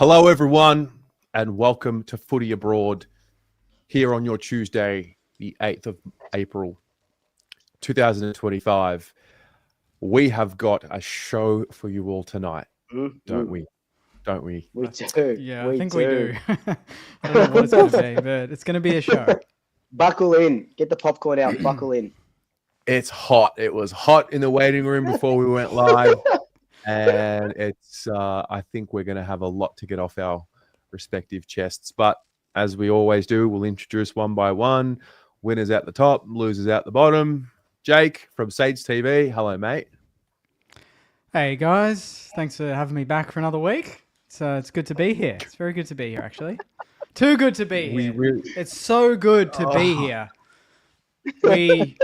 Hello, everyone, and welcome to Footy Abroad here on your Tuesday, the 8th of April, 2025. We have got a show for you all tonight, don't we? Don't we? We do. Yeah, I think we do. I don't know what it's going to be, but it's going to be a show. Buckle in. Get the popcorn out. Buckle in. It's hot. It was hot in the waiting room before we went live. And it's, I think we're going to have a lot to get off our respective chests. But as we always do, we'll introduce one by one. Winners at the top, losers at the bottom. Jake from Sage TV. Hello, mate. Hey, guys. Thanks for having me back for another week. It's good to be here. It's very good to be here, actually. Too good to be here. It's so good to be here. We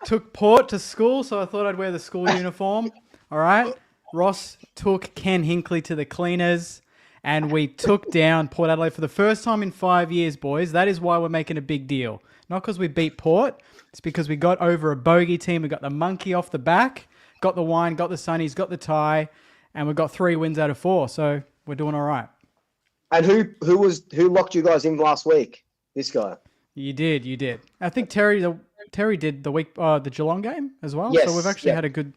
took Port to school, so I thought I'd wear the school uniform. All right. Ross took Ken Hinkley to the cleaners, and we took down Port Adelaide for the first time in 5 years, boys. That is why we're making a big deal. Not because we beat Port. It's because we got over a bogey team. We got the monkey off the back, got the wine, got the sunnies, got the tie, and we got 3 wins out of 4. So we're doing all right. And who locked you guys in last week? This guy. You did. I think Terry did the week the Geelong game as well. Yes, so we've actually had a good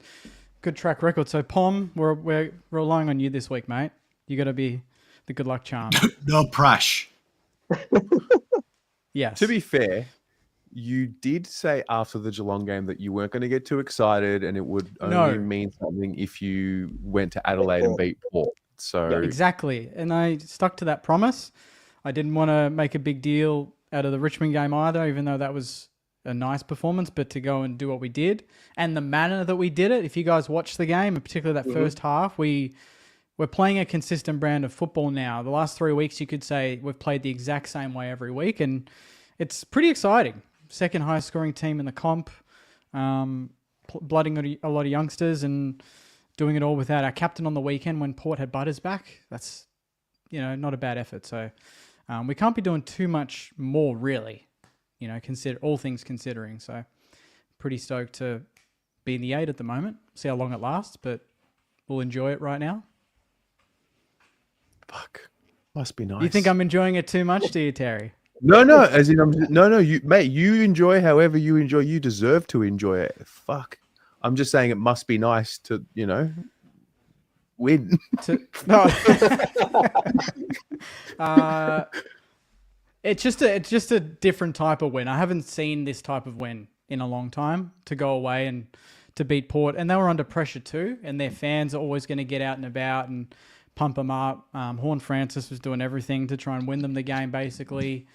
track record. So Pom, we're relying on you this week, mate. You got to be the good luck charm. No prash. Yes. To be fair, you did say after the Geelong game that you weren't going to get too excited and it would only mean something if you went to Adelaide and beat Port. So yeah, exactly. And I stuck to that promise. I didn't want to make a big deal out of the Richmond game either, even though that was a nice performance, but to go and do what we did and the manner that we did it. If you guys watched the game, and particularly that first half, we're playing a consistent brand of football now. The last 3 weeks, you could say we've played the exact same way every week, and it's pretty exciting. Second highest scoring team in the comp, blooding a lot of youngsters and doing it all without our captain on the weekend when Port had Butters back. That's, not a bad effort. So we can't be doing too much more, really. Consider all things considering. So pretty stoked to be in the 8 at the moment. See how long it lasts, but we'll enjoy it right now. fuck, must be nice. You think I'm enjoying it too much, do you, Terry? No, as in you enjoy however you enjoy. You deserve to enjoy it. Fuck. I'm just saying it must be nice to, win. It's just a different type of win. I haven't seen this type of win in a long time, to go away and to beat Port. And they were under pressure too, and their fans are always going to get out and about and pump them up. Horn Francis was doing everything to try and win them the game, basically.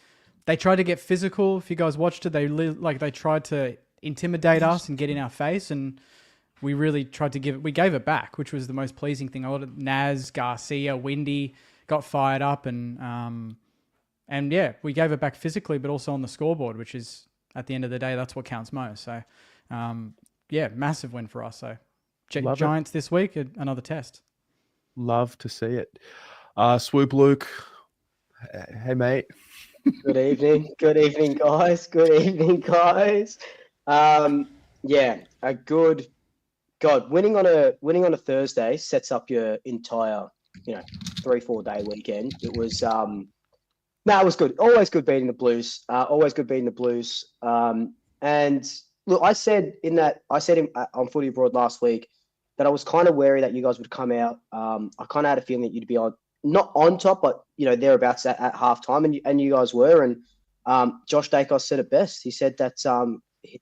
They tried to get physical. If you guys watched it, they tried to intimidate us and get in our face, and we really tried to we gave it back, which was the most pleasing thing. A lot of Naz, Garcia, Windy got fired up, and yeah, we gave it back physically, but also on the scoreboard, which is, at the end of the day, that's what counts most. So, yeah, massive win for us. So, Giants this week, another test. Love to see it. Swoop Luke, hey mate. Good evening. Good evening, guys. Yeah, a good God. Winning on a Thursday sets up your entire 3-4 day weekend. It was it was good. Always good beating the Blues. And look, I said on Footy Abroad last week that I was kind of wary that you guys would come out. I kind of had a feeling that you'd be not on top, but thereabouts at halftime, and you guys were. And Josh Dacos said it best. He said that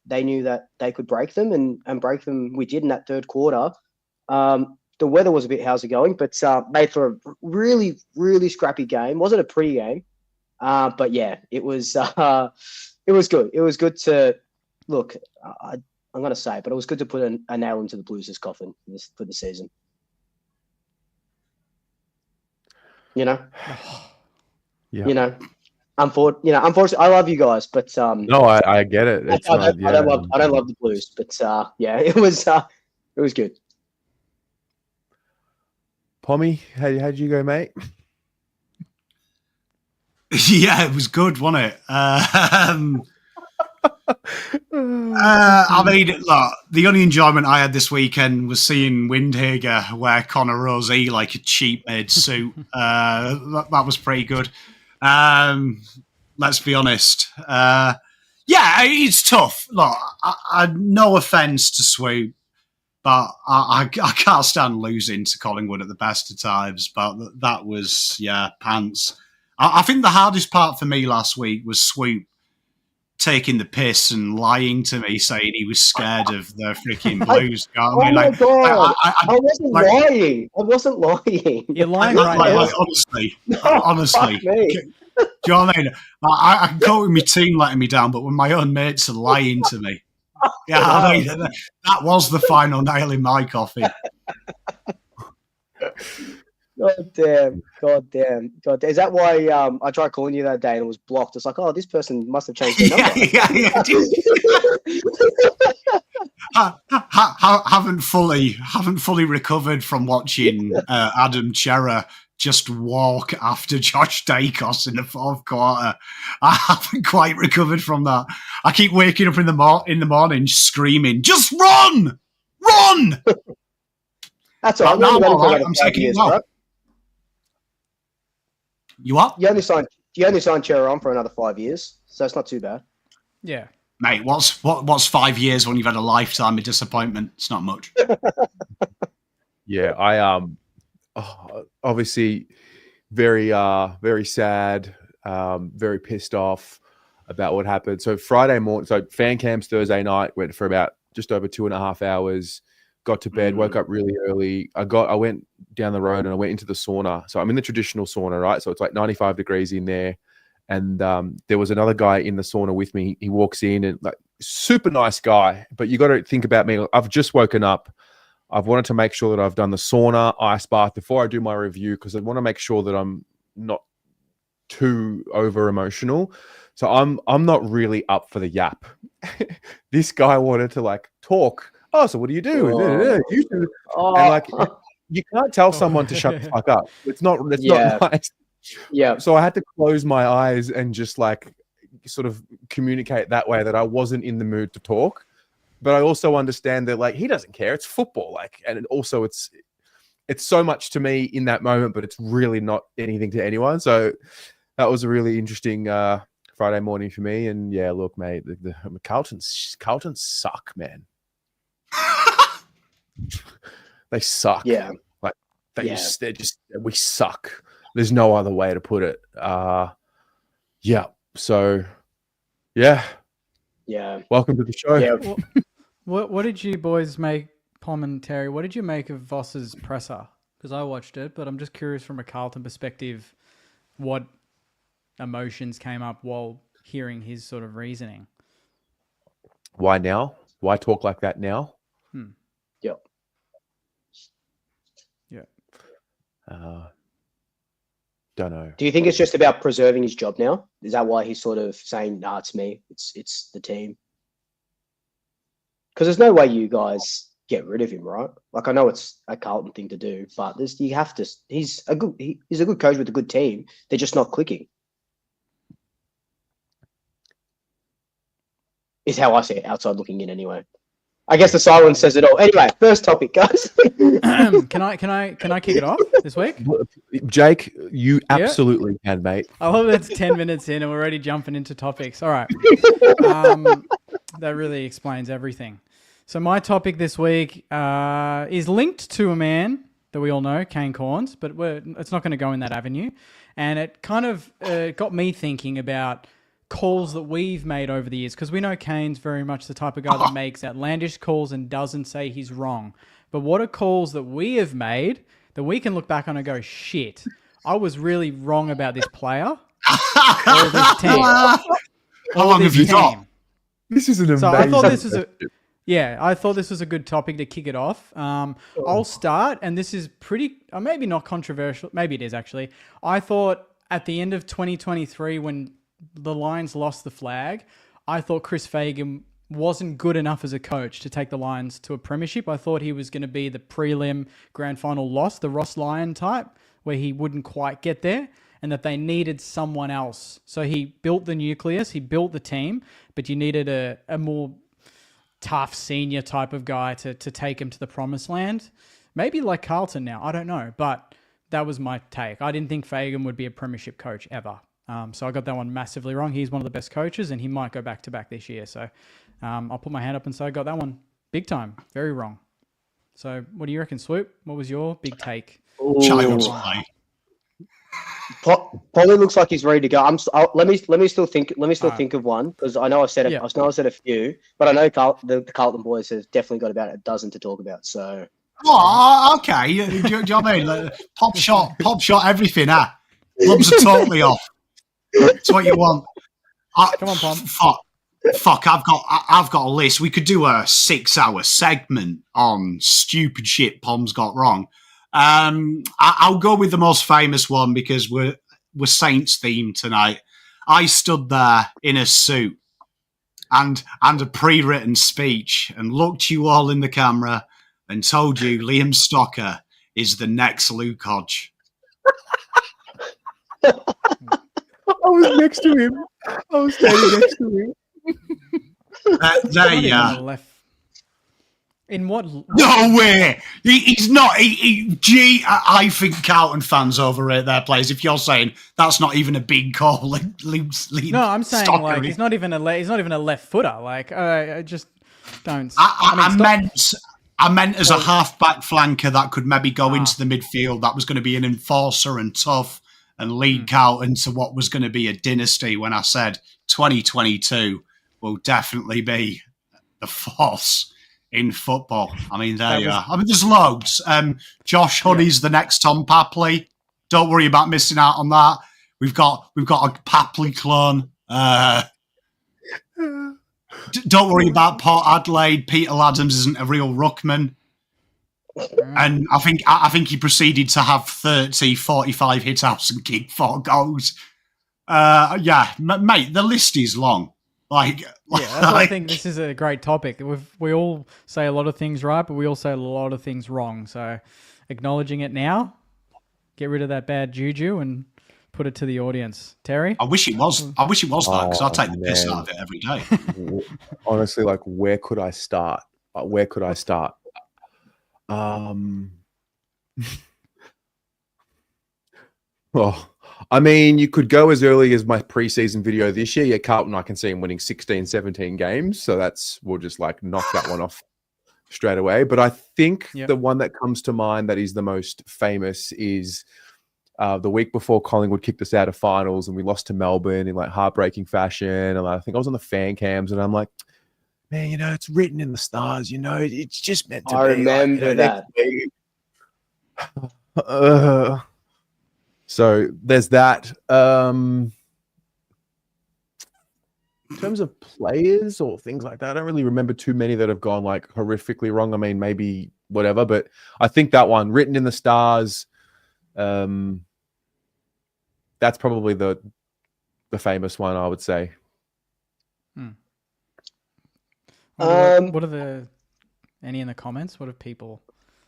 they knew that they could break them, and break them. We did in that third quarter. The weather was a bit how's it going, but made for a really, really scrappy game. Wasn't a pretty game, but yeah, it was good. It was good to look. I'm going to say it, but it was good to put a nail into the Blues' coffin for the season. Yeah. Unfortunately, I love you guys, but no, I get it. I don't love the Blues, but yeah, it was good. Pommy, how'd you go, mate? Yeah, it was good, wasn't it? I mean, look, the only enjoyment I had this weekend was seeing Windhager wear Conor Rosé like a cheap-made suit. That was pretty good. Let's be honest. Yeah, it's tough. Look, no offence to Swoop, but I can't stand losing to Collingwood at the best of times. But that was, pants. I think the hardest part for me last week was Swoop taking the piss and lying to me, saying he was scared of the freaking Blues. My God. I wasn't lying. I wasn't lying. You're lying right now. Honestly. Do you know what I mean? I can go with my team letting me down, but when my own mates are lying to me, I mean, that was the final nail in my coffin. God damn. Is that why I tried calling you that day and it was blocked? It's like, oh, this person must have changed their number. Haven't fully recovered from watching Adam Chera just walk after Josh Dacos in the fourth quarter. I haven't quite recovered from that. I keep waking up in the morning screaming, "Just run! Run!" That's all right. I'm taking it well. You what? You only signed Chera on for another 5 years, so it's not too bad. Yeah, mate. What's 5 years when you've had a lifetime of disappointment? It's not much. Yeah, I obviously very sad, very pissed off about what happened. So Friday morning, so fan camps Thursday night went for about just over 2.5 hours. Got to bed, woke up really early. I went down the road and I went into the sauna. So I'm in the traditional sauna, right? So it's like 95 degrees in there. And there was another guy in the sauna with me. He walks in and like super nice guy. But you got to think about me. I've just woken up. I've wanted to make sure that I've done the sauna, ice bath before I do my review because I want to make sure that I'm not too over emotional. So I'm not really up for the yap. This guy wanted to like talk. Oh, so what do you do? And like, you can't tell someone to shut the fuck up. It's not nice. Yeah. So I had to close my eyes and just like sort of communicate that way that I wasn't in the mood to talk. But I also understand that like he doesn't care. It's football. Like, and also it's so much to me in that moment, but it's really not anything to anyone. So that was a really interesting Friday morning for me. And yeah, look, mate, the Carltons suck, man. They suck. Yeah. Like we suck. There's no other way to put it. Yeah. So yeah. Yeah. Welcome to the show. Yeah. What did you boys make, Pom and Terry? What did you make of Voss's presser? Because I watched it, but I'm just curious from a Carlton perspective, what emotions came up while hearing his sort of reasoning. Why now? Why talk like that now? Yep. Yeah. Don't know. Do you think it's just about preserving his job now? Is that why he's sort of saying, "Nah, it's me. It's the team"? Because there's no way you guys get rid of him, right? Like I know it's a Carlton thing to do, but you have to. He's a good coach with a good team. They're just not clicking. Is how I see it outside looking in, anyway. I guess the silence says it all. Anyway, first topic, guys. Can I kick it off this week? Jake, you absolutely can, mate. I love that it's 10 minutes in and we're already jumping into topics. All right. That really explains everything. So my topic this week is linked to a man that we all know, Kane Corns, but it's not going to go in that avenue. And it kind of got me thinking about calls that we've made over the years, because we know Kane's very much the type of guy that makes outlandish calls and doesn't say he's wrong. But what are calls that we have made that we can look back on and go, shit, I was really wrong about this player or this team. How long have you got? This is an amazing. So I thought this was a good topic to kick it off. I'll start, and this is pretty, maybe not controversial. Maybe it is actually. I thought at the end of 2023, when the Lions lost the flag, I thought Chris Fagan wasn't good enough as a coach to take the Lions to a premiership. I thought he was going to be the prelim grand final loss, the Ross Lyon type, where he wouldn't quite get there. and that they needed someone else. So he built the nucleus, he built the team, but you needed a more tough senior type of guy to take him to the promised land. Maybe like Carlton now, I don't know, but that was my take. I didn't think Fagan would be a premiership coach ever. So I got that one massively wrong. He's one of the best coaches, and he might go back-to-back this year. So I'll put my hand up and say I got that one big time, very wrong. So what do you reckon, Swoop? What was your big take? Child's play. Polly looks like he's ready to go. Let me still think of one, because I know I've said a few, but I know the Carlton boys have definitely got about a dozen to talk about. So. Oh, okay. Do you know what I mean? Like, pop shot, everything. Clubs are totally off. That's what you want. Come on, Pom. Fuck, I've got a list. We could do a 6-hour segment on stupid shit Pom's got wrong. I'll go with the most famous one because we're Saints themed tonight. I stood there in a suit and a pre-written speech and looked you all in the camera and told you Liam Stocker is the next Luke Hodge. I was next to him. I was standing next to him. There you are. In what? No way! He's not. I think Carlton fans overrate their players. If you're saying that's not even a big call, no, I'm saying Stocker, like he's not even a left footer. Like I just don't. I meant as a half-back flanker that could maybe go into the midfield. That was going to be an enforcer and tough and lead Carlton to what was going to be a dynasty. When I said 2022 will definitely be the force in football. I mean, there you are. I mean, there's loads. Josh Honey's the next Tom Papley. Don't worry about missing out on that. We've got a Papley clone. Don't worry about Port Adelaide. Peter Adams isn't a real ruckman. And I think he proceeded to have 30, 45 hit-outs and kick 4 goals. Mate, the list is long. I think this is a great topic. We all say a lot of things right, but we all say a lot of things wrong. So acknowledging it now, get rid of that bad juju and put it to the audience. Terry? I wish it was that because I take the piss out of it every day. Honestly, where could I start? Well, I mean, you could go as early as my preseason video this year. Yeah, Carlton, I can see him winning 16, 17 games. So we'll just knock that one off straight away. But I think the one that comes to mind that is the most famous is the week before Collingwood kicked us out of finals and we lost to Melbourne in heartbreaking fashion. And I think I was on the fan cams and I'm like, man, it's written in the stars, it's just meant to be. I remember that. So there's that. In terms of players or things like that, I don't really remember too many that have gone horrifically wrong. I mean, maybe whatever, but I think that one, written in the stars, that's probably the famous one, I would say. What are any in the comments? What have people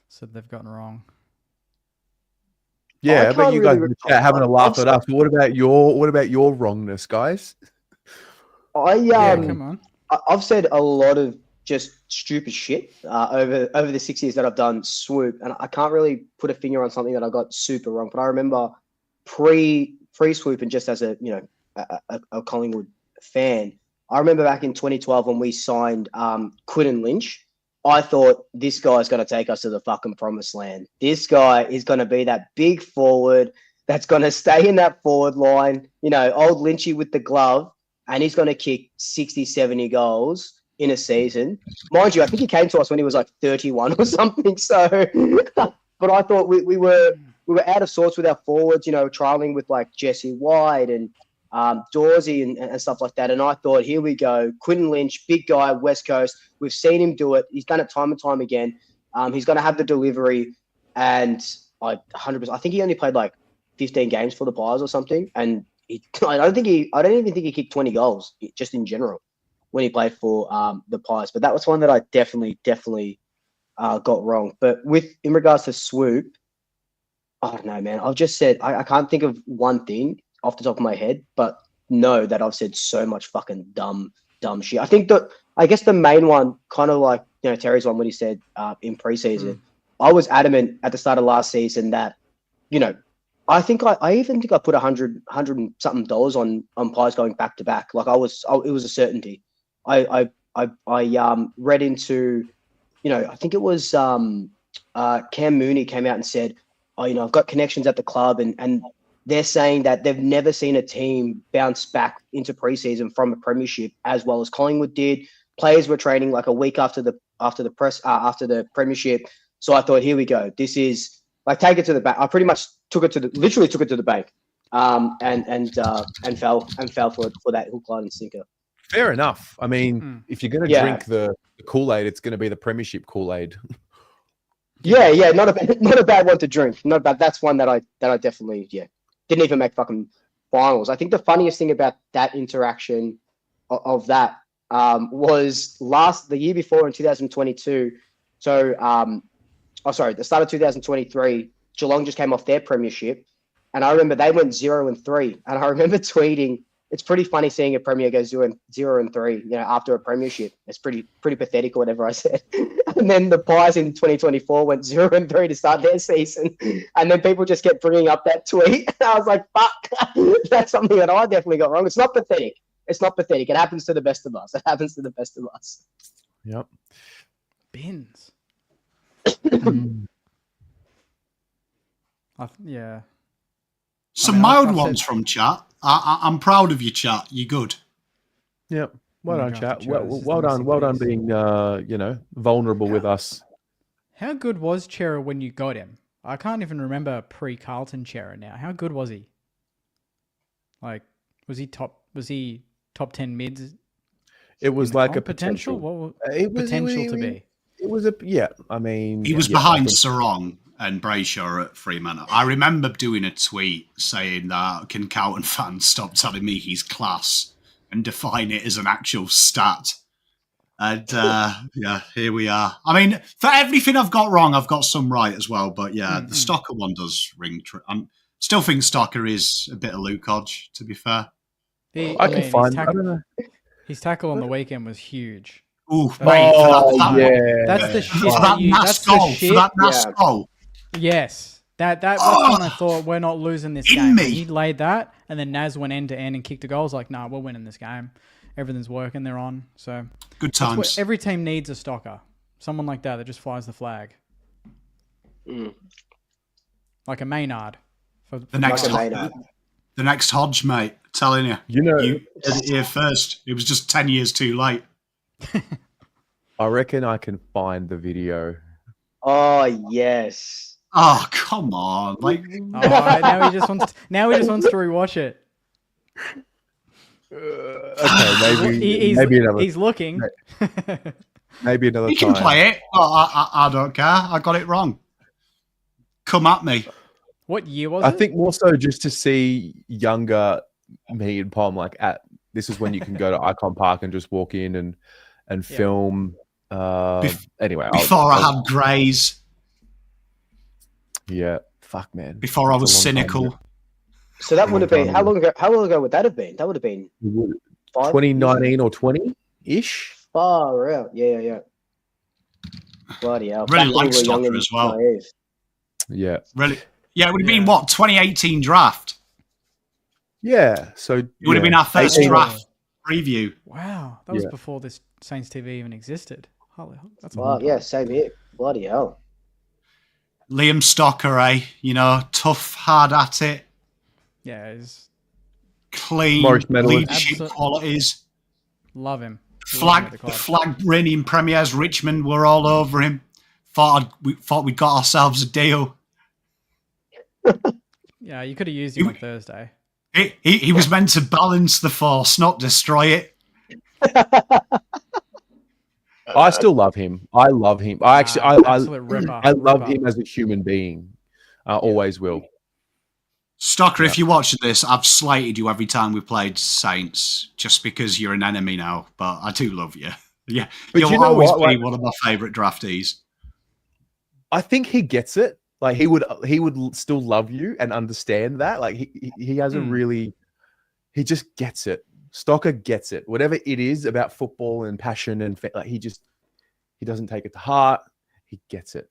said they've gotten wrong? Yeah, but you guys in the chat having a laugh at us. But what about your wrongness, guys? Come on. I've said a lot of just stupid shit over the 6 years that I've done Swoop, and I can't really put a finger on something that I got super wrong. But I remember pre-Swoop, and just as a Collingwood fan, I remember back in 2012 when we signed Quinton Lynch. I thought this guy's going to take us to the fucking promised land. This guy is going to be that big forward that's going to stay in that forward line, old Lynchy with the glove, and he's going to kick 60, 70 goals in a season. Mind you, I think he came to us when he was 31 or something. So, but I thought we were out of sorts with our forwards, trialing with Jesse White and Dawsey and stuff like that. And I thought, here we go. Quinton Lynch, big guy, West Coast. We've seen him do it. He's done it time and time again. He's going to have the delivery. And I 100%, I think he only played 15 games for the Pies or something. And I don't even think he kicked 20 goals just in general when he played for the Pies. But that was one that I definitely got wrong. But in regards to Swoop, I don't know, man. I've just said I can't think of one thing off the top of my head, but know that I've said so much fucking dumb shit. I guess the main one, kind of like Terry's one when he said in preseason, I was adamant at the start of last season that I even think I put $100 and something on Pies going back to back. Like it was a certainty. I read into, I think it was Cam Mooney came out and said, I've got connections at the club, and they're saying that they've never seen a team bounce back into preseason from a premiership as well as Collingwood did. Players were training like a week after the premiership. So I thought, here we go. This is like, take it to the bank. I pretty much literally took it to the bank, and fell for that hook, line, and sinker. Fair enough. I mean, if you're going to drink the Kool-Aid, it's going to be the Premiership Kool-Aid. Yeah, not a bad one to drink. Not bad. That's one that I definitely didn't even make fucking finals. I think the funniest thing about that interaction of that was the year before in 2022. So the start of 2023, Geelong just came off their premiership, and I remember they went 0-3, and I remember tweeting, it's pretty funny seeing a premier go 0-3, after a premiership. It's pretty pathetic or whatever I said. And then the Pies in 2024 went 0-3 to start their season, and then people just kept bringing up that tweet. And I was like, fuck, that's something that I definitely got wrong. It's not pathetic. It happens to the best of us. Yep. Bins. Yeah. Some mild ones from chat. I'm proud of you, chat. You're good. Yep. Well done, chat. Well done being, vulnerable with us. How good was Chera when you got him? I can't even remember pre-Carlton Chera now. How good was he? Like, was he top 10 mids? It was like a potential. Potential to be. It was I mean, he was behind Sarong and Brayshaw at Fremantle. I remember doing a tweet saying that, can Carlton fans stop telling me he's class and define it as an actual stat? And here we are. I mean, for everything I've got wrong, I've got some right as well. But the Stocker one does ring true. I still think Stocker is a bit of Luke Hodge, to be fair. I don't know. His tackle on the weekend was huge. Ooh, mate, that's the shit. For that Nas goal. Yes. That's when I thought, we're not losing this game. He laid that, and then Naz went end to end and kicked a goal. I was like, nah, we're winning this game. Everything's working. They're on. So good times. Every team needs a Stocker. Someone like that just flies the flag. Like a Maynard. The next Hodge, mate. Telling you. You heard it here first. It was just 10 years too late. I reckon I can find the video. Oh yes. Oh come on! Like now he just wants to rewatch it. Okay, maybe another. He's looking. Maybe another. You can play it. I don't care. I got it wrong. Come at me. What year was it? I think more so just to see younger me and Pom this is when you can go to Icon Park and just walk in and film. Anyway, before I had greys. Yeah, fuck, man. Before I was cynical. So that would have been how long ago would that have been? That would have been 2019 or 20-ish. Far out. Yeah. Bloody hell. Really like Stocker as well. Naive. Yeah. Really. Yeah, it would have been what, 2018 draft. Yeah, so it would have been our first draft preview. Wow, that was before this Saints TV even existed. Holy, that's same here. Bloody hell. Liam Stocker, tough, hard at it. Yeah, he's clean leadership qualities. Love him. The flag reigning premiers, Richmond were all over him. Thought we got ourselves a deal. Yeah, you could have used him on Thursday. He was meant to balance the force, not destroy it. I still love him. I love him. I love him as a human being. I always will. Stocker, if you're watching this, I've slated you every time we played Saints just because you're an enemy now. But I do love you. Yeah, but you'll always be one of my favourite draftees. I think he gets it. Like he would still love you and understand that. Like he has a really, he just gets it. Stocker gets it. Whatever it is about football and passion and like he doesn't take it to heart. He gets it.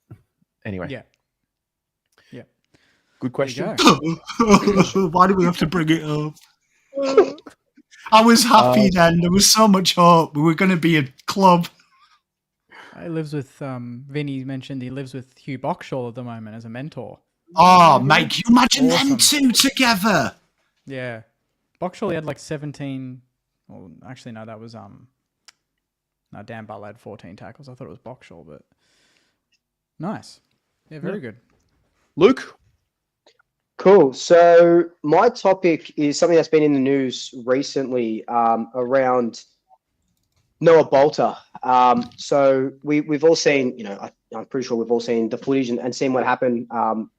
Anyway. Yeah. Good question. Why do we have to bring it up? I was happy then. There was so much hope. We were going to be a club. He lives with, Vinny mentioned he lives with Hugh Boxall at the moment as a mentor. Oh, mate, can you imagine them two together? Yeah. Boxall, he had like 17, well, actually, no, that was, no, Dan Butler had 14 tackles. I thought it was Boxall, but nice. Yeah, very good. Luke? Cool. So my topic is something that's been in the news recently around Noah Bolter. So we've all seen, I'm pretty sure we've all seen the footage and seen what happened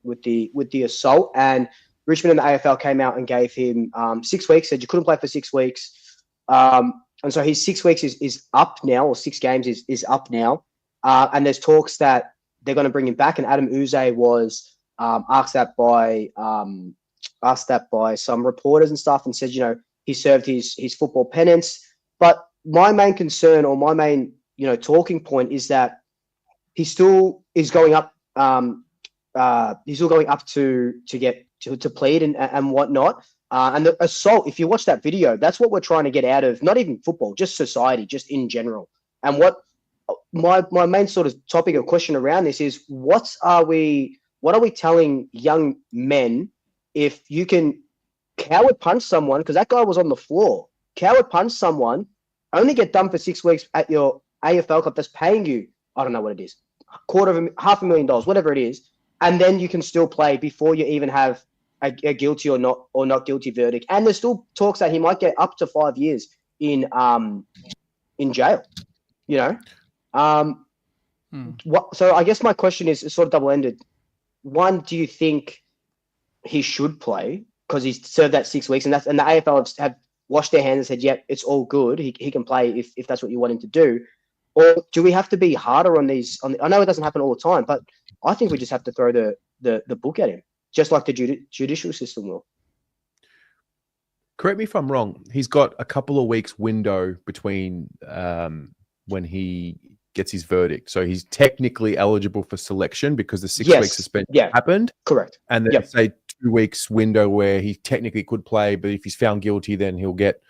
with the assault. And Richmond and the AFL came out and gave him 6 weeks. Said you couldn't play for 6 weeks. And so his 6 weeks is up now, or 6 games is up now. And there's talks that they're going to bring him back. And Adam Uze was asked that by some reporters and stuff, and said, he served his football penance. But my main concern, or my main talking point, is that he still is going up. He's still going up to get to plead and whatnot. And the assault, if you watch that video, that's what we're trying to get out of, not even football, just society, just in general. And what my main sort of topic or question around this is, what are we telling young men if you can coward punch someone, because that guy was on the floor, coward punch someone, only get done for 6 weeks at your AFL club that's paying you, I don't know what it is, $250,000, whatever it is, and then you can still play before you even have a guilty or not guilty verdict. And there's still talks that he might get up to 5 years in jail. So I guess my question is sort of double-ended. One, do you think he should play because he's served that 6 weeks, and the AFL have washed their hands and said, "Yep, it's all good. He can play if that's what you want him to do." Or do we have to be harder on these? I know it doesn't happen all the time, but I think we just have to throw the book at him, just like the judicial system will. Correct me if I'm wrong. He's got a couple of weeks window between when he gets his verdict. So he's technically eligible for selection because the 6 weeks suspension happened. Correct. And then say 2 weeks window where he technically could play, but if he's found guilty, then he'll get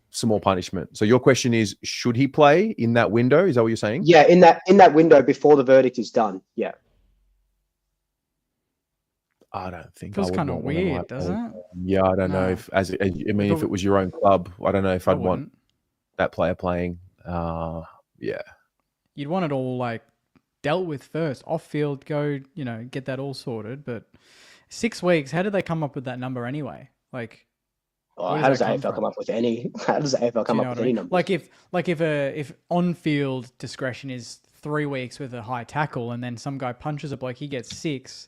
some more punishment. So your question is, should he play in that window? Is that what you're saying? Yeah, in that window before the verdict is done. Yeah. I don't think. Feels kind of weird, doesn't it? Yeah, I don't know if if it was your own club, I don't know if I'd want that player playing. Yeah. You'd want it all like dealt with first, off field, go, get that all sorted. But 6 weeks, how did they come up with that number anyway? Like, how does the AFL come up with any? How does the AFL come up with any number? Like if on-field discretion is 3 weeks with a high tackle, and then some guy punches a bloke, he gets 6.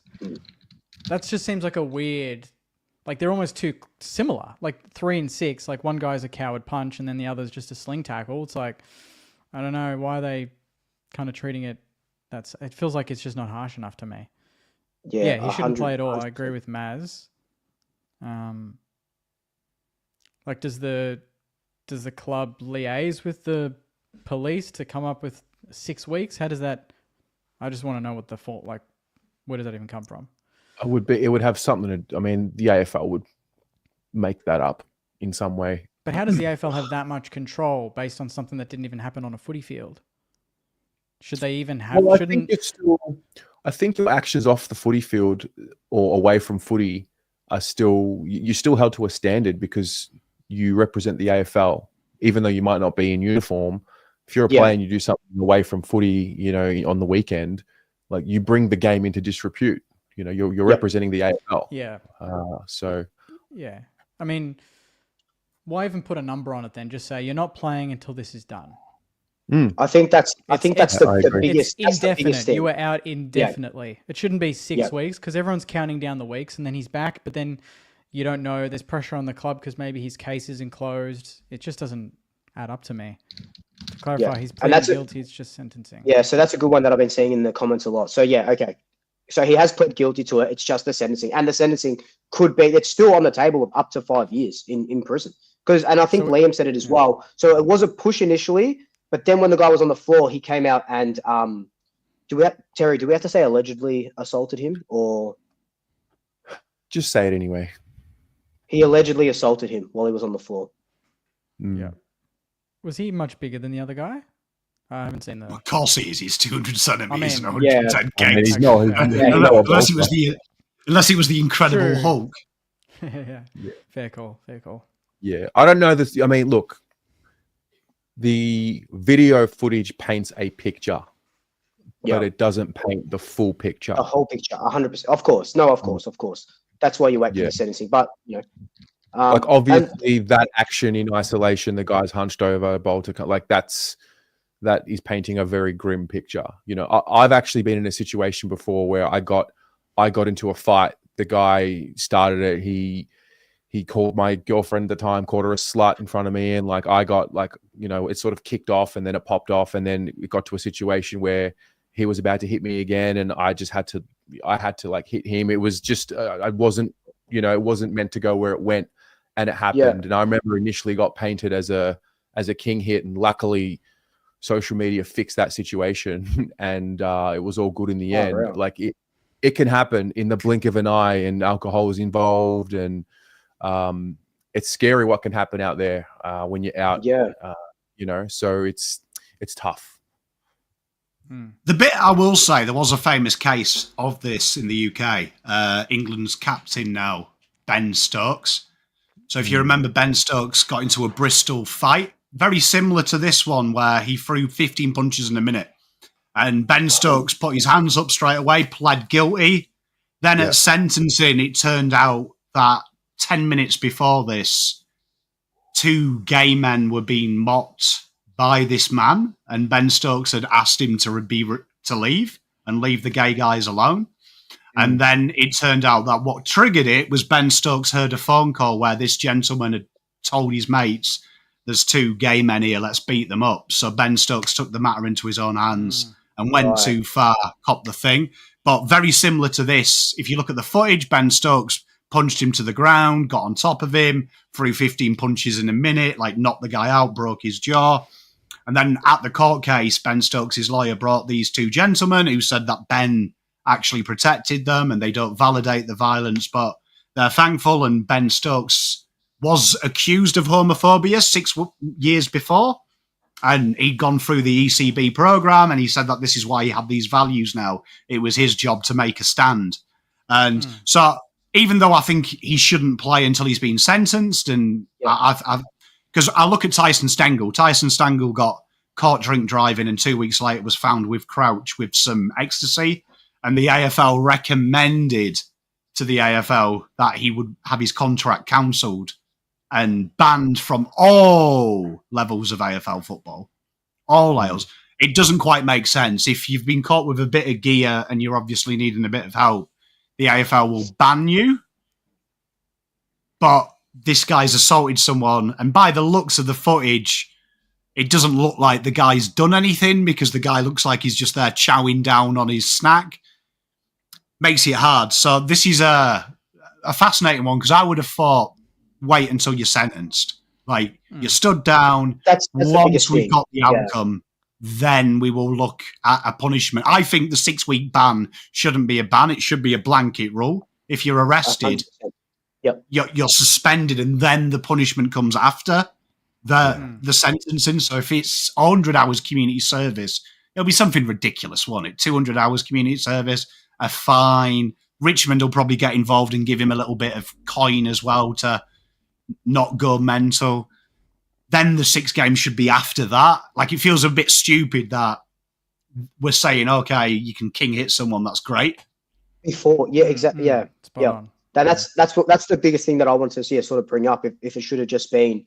That just seems like a weird. Like they're almost too similar. Like 3 and 6. Like one guy's a coward punch, and then the other's just a sling tackle. It's like, I don't know why they kind of treating it. It feels like it's just not harsh enough to me. Yeah, he shouldn't play at all. I agree with Maz. Like, does the club liaise with the police to come up with 6 weeks? How does that? I just want to know what the fault. Like, where does that even come from? It would have something to. I mean, the AFL would make that up in some way. But how does the AFL have that much control based on something that didn't even happen on a footy field? Should they even have? Well, I think your actions off the footy field or away from footy are you're still held to a standard because you represent the AFL, even though you might not be in uniform. If you're a player and you do something away from footy, on the weekend, like you bring the game into disrepute. You're representing the AFL. Yeah. Yeah. I mean, why even put a number on it then? Just say you're not playing until this is done. I think that's the biggest. It's indefinite. Thing. You were out indefinitely. Yeah. It shouldn't be 6 weeks because everyone's counting down the weeks, and then he's back. But then you don't know. There's pressure on the club because maybe his case isn't closed. It just doesn't add up to me. To clarify, he's pleading guilty. It's just sentencing. Yeah, so that's a good one that I've been seeing in the comments a lot. So okay. So he has pled guilty to it. It's just the sentencing, and the sentencing could be, it's still on the table of up to 5 years in prison. And I think Liam said it as well. So it was a push initially, but then when the guy was on the floor, he came out and do we have to say allegedly assaulted him, or just say it anyway? He allegedly assaulted him while he was on the floor. Yeah. Was he much bigger than the other guy? I haven't seen that. Of course he is. He's 200 centimeters and yeah. 110 I mean, games. he's not, Unless he was the Incredible True. Hulk. Yeah. Fair call. Yeah, I don't know this. I mean, look, the video footage paints a picture, but it doesn't paint the full picture. The whole picture, 100%. Of course. No, of course. That's why you wait for the sentencing. But, like obviously that action in isolation, the guy's hunched over, bolted, like that is painting a very grim picture. I've actually been in a situation before where I got into a fight. The guy started it. He called my girlfriend at the time, called her a slut in front of me, and like I got it sort of kicked off, and then it popped off, and then it got to a situation where he was about to hit me again, and I had to like hit him. It was just it wasn't meant to go where it went, and it happened. Yeah. And I remember initially got painted as a king hit, and luckily social media fixed that situation, and it was all good in the end. Really? Like it can happen in the blink of an eye, and alcohol is involved, and it's scary what can happen out there when you're out. So it's tough. The bit I will say, there was a famous case of this in the UK. England's captain now, Ben Stokes. So if you remember, Ben Stokes got into a Bristol fight, very similar to this one, where he threw 15 punches in a minute. And Ben Stokes put his hands up straight away, pled guilty. Then at sentencing, it turned out that 10 minutes before this, 2 gay men were being mocked by this man, and Ben Stokes had asked him to leave and leave the gay guys alone. And then it turned out that what triggered it was Ben Stokes heard a phone call where this gentleman had told his mates, there's 2 gay men here, let's beat them up. So Ben Stokes took the matter into his own hands and went too far, copped the thing. But very similar to this, if you look at the footage, Ben Stokes punched him to the ground, got on top of him, threw 15 punches in a minute, like knocked the guy out, broke his jaw. And then at the court case, Ben Stokes' lawyer brought these 2 gentlemen who said that Ben actually protected them and they don't validate the violence, but they're thankful. And Ben Stokes was accused of homophobia 6 years before, and he'd gone through the ECB program, and he said that this is why he had these values now. It was his job to make a stand. And so even though I think he shouldn't play until he's been sentenced, and because I look at Tyson Stengel. Tyson Stengel got caught drink driving, and 2 weeks later was found with Crouch with some ecstasy. And the AFL recommended to the AFL that he would have his contract cancelled and banned from all levels of AFL football. All levels. It doesn't quite make sense. If you've been caught with a bit of gear and you're obviously needing a bit of help, the AFL will ban you. But this guy's assaulted someone, and by the looks of the footage, it doesn't look like the guy's done anything, because the guy looks like he's just there chowing down on his snack. Makes it hard. So this is a fascinating one, because I would have thought, wait until you're sentenced. Like, you stood down. That's once we've got the outcome, then we will look at a punishment. I think the 6-week ban shouldn't be a ban. It should be a blanket rule. If you're arrested, you're suspended, and then the punishment comes after the sentencing. So if it's 100 hours community service, it'll be something ridiculous, won't it? 200 hours community service, a fine. Richmond will probably get involved and give him a little bit of coin as well to not go mental. Then the 6 games should be after that. Like, it feels a bit stupid that we're saying, okay, you can king hit someone, that's great. Before, exactly, That's the biggest thing that I want to see sort of bring up. If it should have just been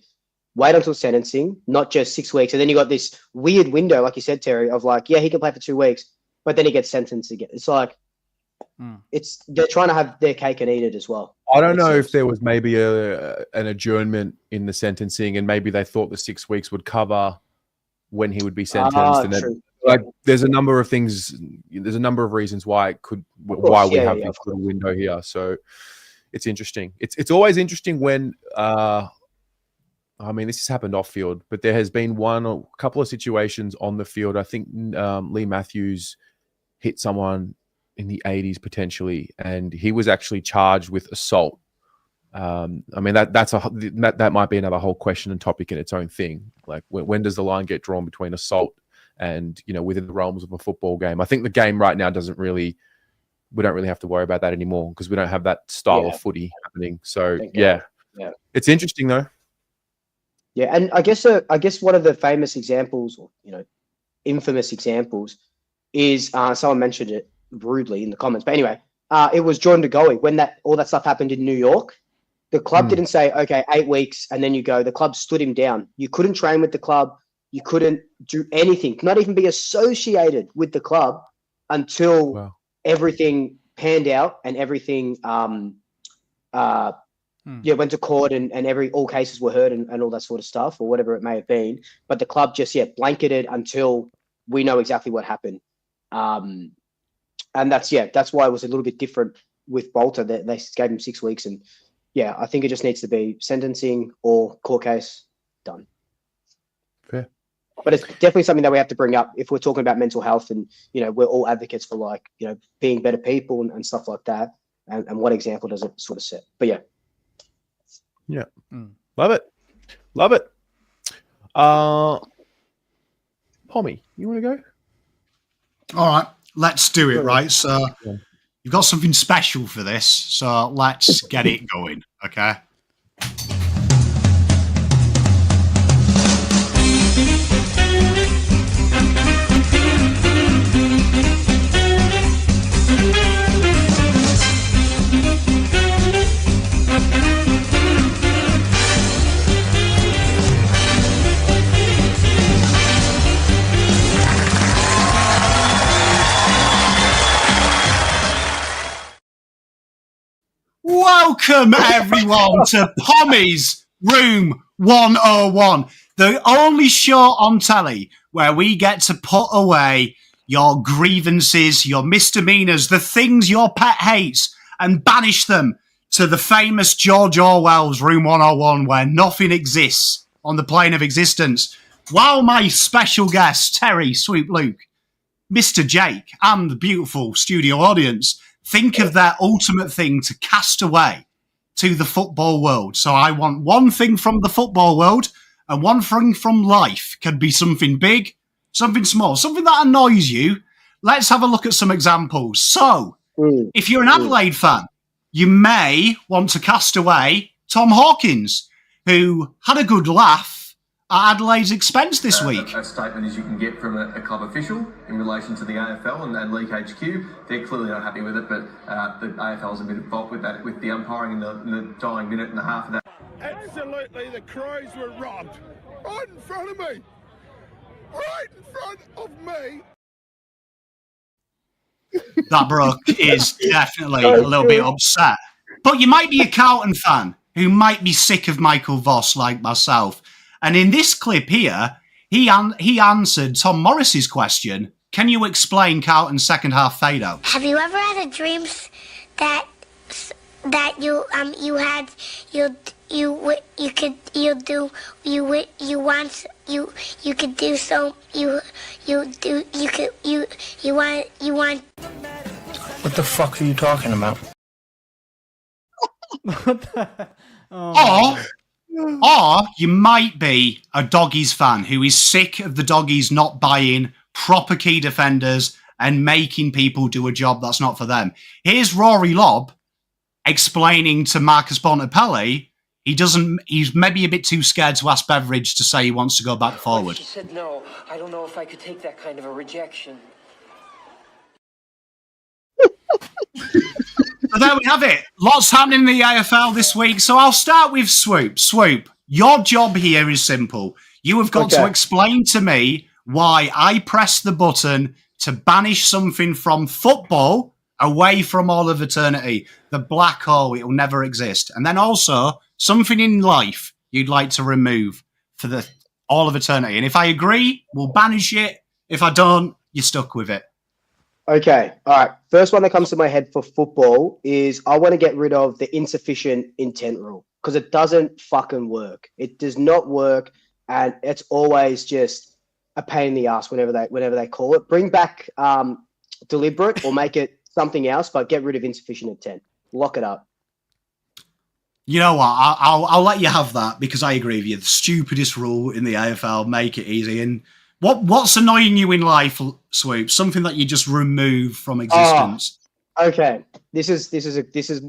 wait until sentencing, not just 6 weeks, and then you got this weird window, like you said, Terry, of like, he can play for 2 weeks, but then he gets sentenced again. It's like they're trying to have their cake and eat it as well. I don't know if there was maybe an adjournment in the sentencing, and maybe they thought the 6 weeks would cover when he would be sentenced, and then like there's a number of things. There's a number of reasons why it could, why we have this little window here. So it's interesting. It's always interesting when. I mean, this has happened off field, but there has been a couple of situations on the field. I think Lee Matthews hit someone in the 80s potentially, and he was actually charged with assault. I mean, that might be another whole question and topic in its own thing. Like, when does the line get drawn between assault and, within the realms of a football game? I think the game right now we don't really have to worry about that anymore because we don't have that style of footy happening. So yeah, it's interesting though. Yeah, and I guess one of the famous examples, or infamous examples, is someone mentioned it rudely in the comments. But anyway, it was Jordan De Goey when all that stuff happened in New York. The club didn't say, okay, 8 weeks, and then you go. The club stood him down. You couldn't train with the club. You couldn't do anything, not even be associated with the club until everything panned out and everything went to court and all cases were heard and all that sort of stuff, or whatever it may have been. But the club just blanketed until we know exactly what happened. And that's why it was a little bit different with Bolter. They gave him 6 weeks, and I think it just needs to be sentencing or court case, done. Fair. But it's definitely something that we have to bring up if we're talking about mental health, and we're all advocates for being better people and stuff like that. And what example does it sort of set? But yeah. Love it. Pommy, you want to go? All right, let's do it. Right, so you've got something special for this, so let's get it going. Okay. Welcome, everyone, to Pommy's Room 101, the only show on telly where we get to put away your grievances, your misdemeanors, the things your pet hates, and banish them to the famous George Orwell's Room 101, where nothing exists on the plane of existence. While my special guests, Terry, Sweet Luke, Mr. Jake, and the beautiful studio audience think of their ultimate thing to cast away to the football world. So I want one thing from the football world and one thing from life. Could be something big, something small, something that annoys you. Let's have a look at some examples. So if you're an Adelaide fan, you may want to cast away Tom Hawkins, who had a good laugh at Adelaide's expense this week. A statement as you can get from a club official in relation to the AFL and League HQ. They're clearly not happy with it, but the AFL's a bit at fault with that, with the umpiring in the dying minute and a half of that. Absolutely, the Crows were robbed. Right in front of me. Right in front of me. That bloke is definitely a little bit upset. But you might be a Carlton fan who might be sick of Michael Voss like myself. And in this clip here, he answered Tom Morris's question, can you explain Carlton's second half fade out? Have you ever had a dream that you want. What the fuck are you talking about? Or you might be a Doggies fan who is sick of the Doggies not buying proper key defenders and making people do a job that's not for them. Here's Rory Lobb explaining to Marcus Bontempelli he's maybe a bit too scared to ask Beveridge to say he wants to go back forward. She said no. I don't know if I could take that kind of a rejection. So there we have it. Lots happening in the AFL this week. So I'll start with Swoop. Swoop, your job here is simple. You have got to explain to me why I pressed the button to banish something from football away from all of eternity. The black hole, it will never exist. And then also something in life you'd like to remove for all of eternity. And if I agree, we'll banish it. If I don't, you're stuck with it. Okay, all right. First one that comes to my head for football is I want to get rid of the insufficient intent rule because it doesn't fucking work. It does not work, and it's always just a pain in the ass whenever they call it. Bring back deliberate or make it something else, but get rid of insufficient intent. Lock it up. You know what? I'll let you have that because I agree with you. The stupidest rule in the AFL, make it easy. And what's annoying you in life, Swoop? Something that you just remove from existence. Okay, this is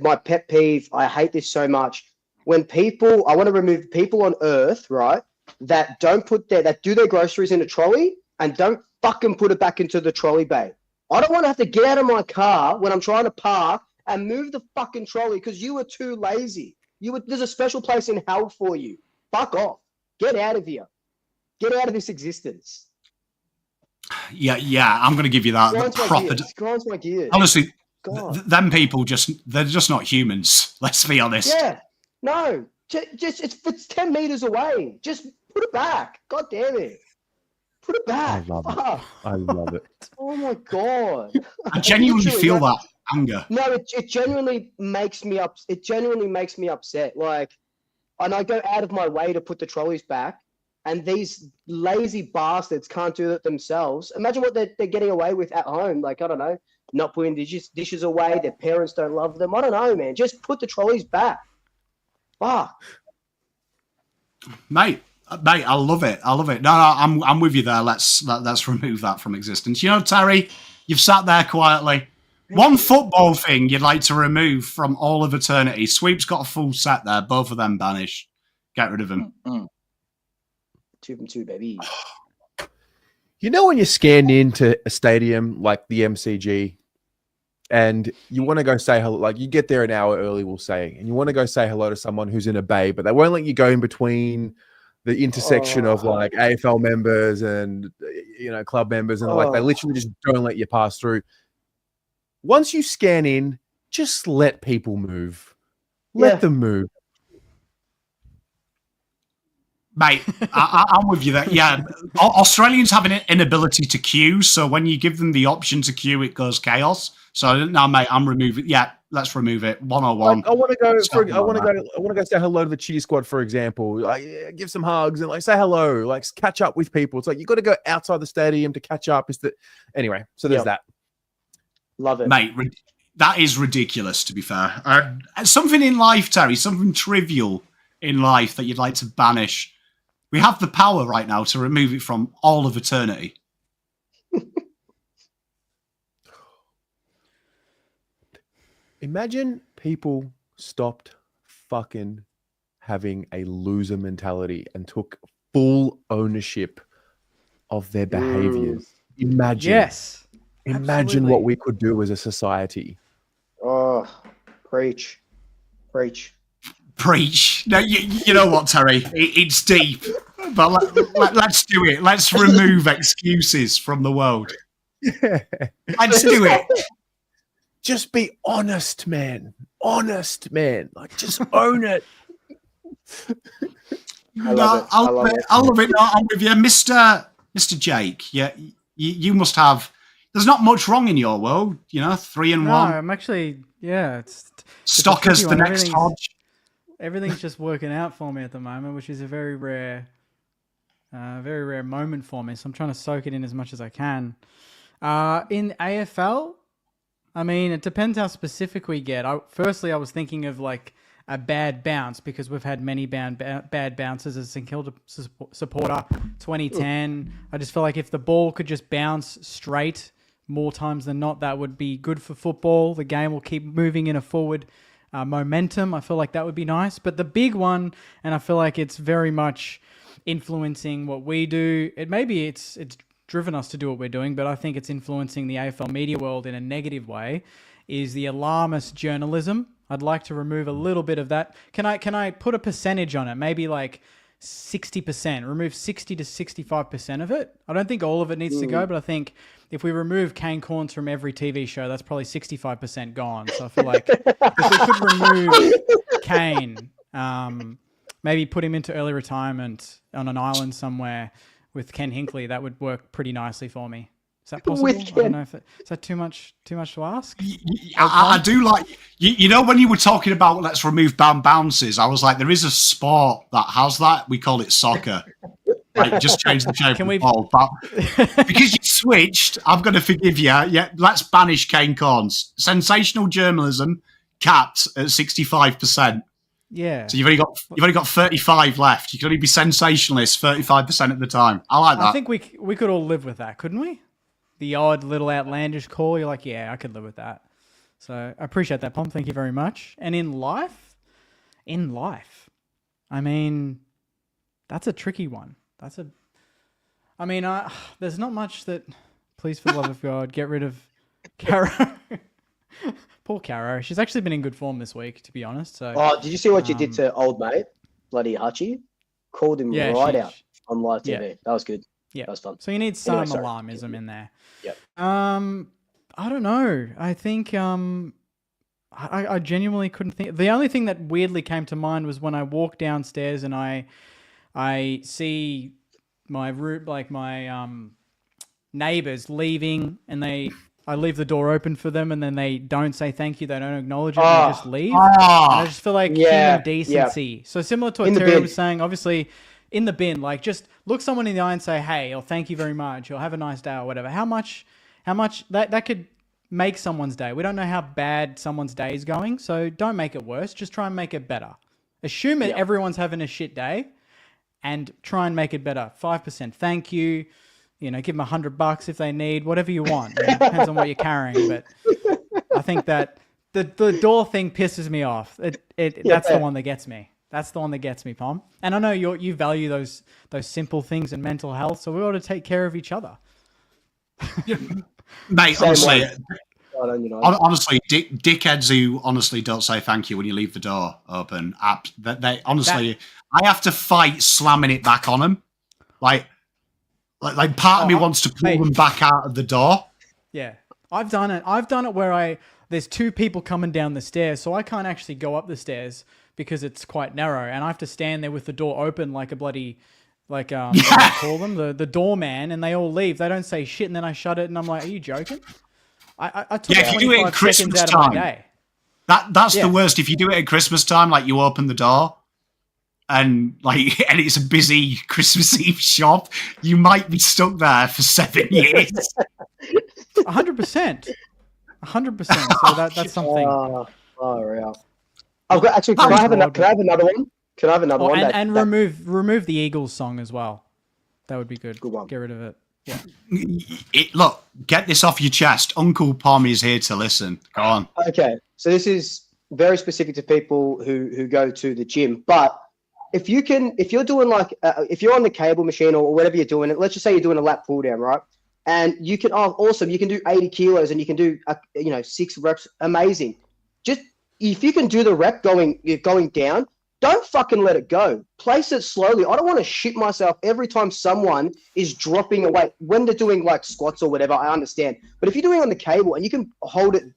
my pet peeve. I hate this so much. I want to remove people on Earth, right? That do their groceries in a trolley and don't fucking put it back into the trolley bay. I don't want to have to get out of my car when I'm trying to park and move the fucking trolley because you were too lazy. There's a special place in hell for you. Fuck off. Get out of here. Get out of this existence. Yeah, I'm going to give you that. Grinds my gears. Honestly, them people they're just not humans. Let's be honest. Yeah. No. It's 10 meters away. Just put it back. God damn it. Put it back. I love it. Oh my God. I genuinely feel that anger. No, it genuinely makes me up. It genuinely makes me upset. Like, and I go out of my way to put the trolleys back, and these lazy bastards can't do it themselves. Imagine what they're getting away with at home. Like, I don't know, not putting dishes away. Their parents don't love them. I don't know, man. Just put the trolleys back. Fuck. Mate, I love it. No, I'm with you there. Let's remove that from existence. You know, Terry, you've sat there quietly. One football thing you'd like to remove from all of eternity. Sweep's got a full set there. Both of them banished. Get rid of them. 2 from 2, baby. You know when you scan into a stadium like the MCG and you want to go say hello, like you get there an hour early, we'll say, and you want to go say hello to someone who's in a bay, but they won't let you go in between the intersection of like AFL members and, club members, and like they literally just don't let you pass through. Once you scan in, just let people move. Let them move. Mate, I'm with you there. Yeah, Australians have an inability to queue, so when you give them the option to queue, it goes chaos. So no, mate, I'm removing. Yeah, let's remove it. 101. Like, I want to go say hello to the cheer squad, for example. Like, give some hugs and like say hello, like catch up with people. It's like you got to go outside the stadium to catch up. Anyway? So there's that. Love it, mate. That is ridiculous. To be fair, something in life, Terry, something trivial in life that you'd like to banish. We have the power right now to remove it from all of eternity. Imagine people stopped fucking having a loser mentality and took full ownership of their behaviors. Imagine. Yes. Imagine what we could do as a society. Oh, preach. No, you know what, Terry? It's deep, but let's do it. Let's remove excuses from the world. Yeah. Let's do it. Just be honest, man. Honest, man. Like, just own it. I love it. I love it. No, I'm with you, Mr. Jake. Yeah, you must have. There's not much wrong in your world, 3 and 1. No, I'm actually, it's Stockers the next Hodge. Everything's just working out for me at the moment, which is a very rare moment for me. So I'm trying to soak it in as much as I can. In AFL, I mean, it depends how specific we get. Firstly, I was thinking of like a bad bounce because we've had many bad bounces as a St Kilda supporter. 2010, I just feel like if the ball could just bounce straight more times than not, that would be good for football. The game will keep moving in a forward momentum. I feel like that would be nice. But the big one, and I feel like it's very much influencing what we do. It's driven us to do what we're doing, but I think it's influencing the AFL media world in a negative way, is the alarmist journalism. I'd like to remove a little bit of that. Can I put a percentage on it? Maybe like 60%. Remove 60 to 65% of it. I don't think all of it needs to go, but I think if we remove Kane Corns from every TV show, that's probably 65% gone. So I feel like if we could remove Kane, maybe put him into early retirement on an island somewhere, with Ken Hinkley, that would work pretty nicely for me. Is that possible? With I Ken. don't know if is that too much to ask. I do like you know when you were talking about let's remove bounces. I was like, there is a sport that has that. We call it soccer. Like just change the shape of the ball. But because you switched, I'm going to forgive you. Yeah, let's banish Kane Corns. Sensational journalism capped at 65%. Yeah. So you've only got 35 left. You can only be sensationalist 35% of the time. I like that. I think we could all live with that, couldn't we? The odd little outlandish call, you're like, yeah, I could live with that. So I appreciate that, Pom. Thank you very much. And in life, I mean, that's a tricky one. There's not much that, please, for the love of God, get rid of Caro. Poor Caro. She's actually been in good form this week, to be honest. So. Oh, did you see what you did to old mate? Bloody Hutchie. Called him out on live TV. Yeah. That was good. Yeah. That was fun. So you need some alarmism in there. Yep. I don't know. I think I genuinely couldn't think. The only thing that weirdly came to mind was when I walked downstairs and I see my neighbors leaving, and I leave the door open for them, and then they don't say thank you, they don't acknowledge it, and they just leave. And I just feel like human decency. Yeah. So similar to what Terry was saying, obviously in the bin, like just look someone in the eye and say, hey, or thank you very much, or have a nice day, or whatever. How much that could make someone's day. We don't know how bad someone's day is going, so don't make it worse. Just try and make it better. Assume that everyone's having a shit day, and try and make it better. 5% thank you. You know, give them $100 if they need, whatever you want. You know, depends on what you're carrying, but I think that the door thing pisses me off. That's the one that gets me. That's the one that gets me, Pom. And I know you value those simple things in mental health, so we ought to take care of each other. Mate, honestly, dickheads who honestly don't say thank you when you leave the door open. They honestly, I have to fight slamming it back on them. Like part of me wants to pull them back out of the door. Yeah, I've done it. Where there's two people coming down the stairs, so I can't actually go up the stairs because it's quite narrow, and I have to stand there with the door open like a bloody, what do you call them? The doorman, and they all leave. They don't say shit, and then I shut it, and I'm like, are you joking? I took 25 seconds out of my day. That's the worst. If you do it at Christmas time, like you open the door, and it's a busy Christmas Eve shop, you might be stuck there for 7 years. 100%. 100%. So that's something. Real. I've got actually. Can I have another one? Can I have another one? And remove the Eagles song as well. That would be good. Good one. Get rid of it. Yeah. Look, get this off your chest. Uncle Pom is here to listen. Go on. Okay, so this is very specific to people who go to the gym, but if you're doing if you're on the cable machine or whatever you're doing, let's just say you're doing a lat pull down, right? And you can you can do 80 kilos and you can do 6 reps. Amazing. Just if you can do the rep going down, don't fucking let it go. Place it slowly. I don't want to shit myself every time someone is dropping a weight. When they're doing like squats or whatever, I understand. But if you're doing it on the cable and you can hold it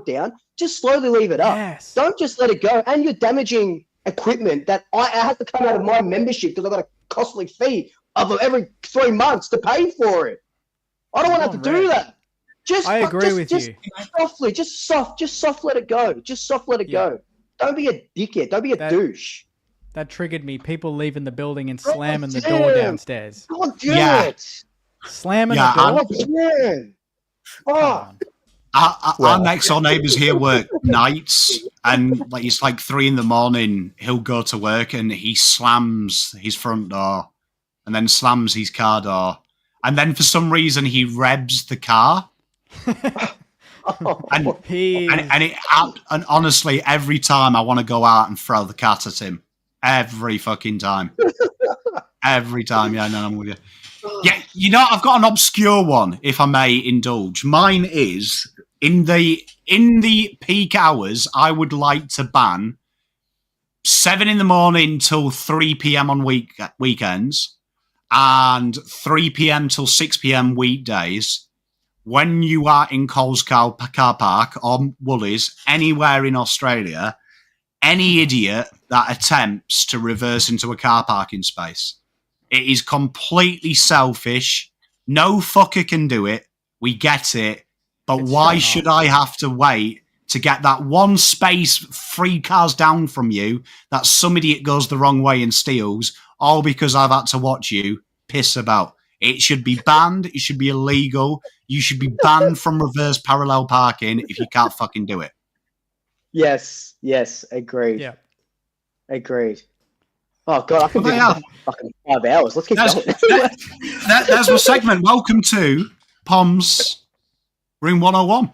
down, just slowly leave it up. Yes. Don't just let it go. And you're damaging equipment that I have to come out of my membership because I've got a costly fee of every 3 months to pay for it. I don't want to have to do that. I agree with you. Softly, just soft let it go. Just soft let it go. Don't be a dickhead. Don't be a douche. That triggered me. People leaving the building and slamming the door downstairs. God damn it. Slamming the door. Our next door neighbours here work nights, and it's like 3 a.m. He'll go to work and he slams his front door and then slams his car door. And then for some reason he revs the car. And honestly, every time I want to go out and throw the cat at him. Every fucking time. Every time. Yeah, no, I'm with you. Yeah, I've got an obscure one, if I may indulge. Mine is in the peak hours, I would like to ban 7 a.m. till 3 p.m. on weekends and 3 p.m. till 6 p.m. weekdays. When you are in Coles car park or Woolies, anywhere in Australia, any idiot that attempts to reverse into a car parking space It is completely selfish. No fucker can do it. We get it. But why should I have to wait to get that one space 3 cars down from you that some idiot goes the wrong way and steals, all because I've had to watch you piss about? It should be banned. It should be illegal. You should be banned from reverse parallel parking if you can't fucking do it. Yes, agreed. Yeah. Agreed. Oh God, I can do Well, fucking 5 hours. Let's keep going. There's my segment. Welcome to Pom's Room 101.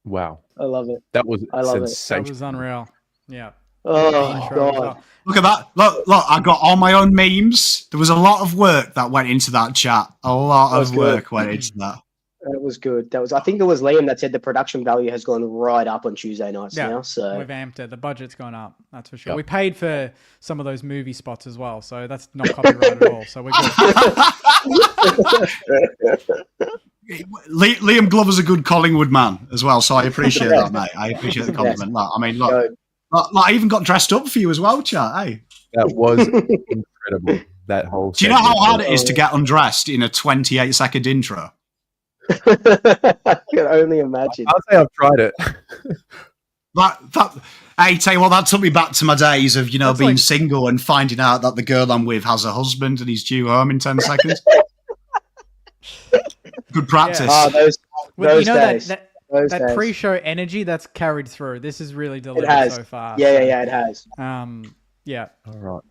Wow. I love it. That was I love it. That sensational. was unreal. Yeah. Oh God. Look at that. Look, I got all my own memes. There was a lot of work that went into that chat. A lot of work went into that. That was good. I think it was Liam that said the production value has gone right up on Tuesday nights now. So we've amped it. The budget's gone up. That's for sure. Yep. We paid for some of those movie spots as well, so that's not copyright at all. So we're good. Liam Glover's a good Collingwood man as well, so I appreciate that, mate. I appreciate the compliment. Look, I mean, look, I even got dressed up for you as well, chat. Hey, That was incredible. That whole. do you know how hard it is to get undressed in a 28-second intro? I can only imagine. I'll say I've tried it. Hey, tell you what, that took me back to my days of, That's being like- single and finding out that the girl I'm with has a husband and he's due home in 10 seconds. Good practice. Oh, those You know days. that Those days. pre-show energy that's carried through. This is really It delivered has. so far. Yeah, it has. Yeah. All right.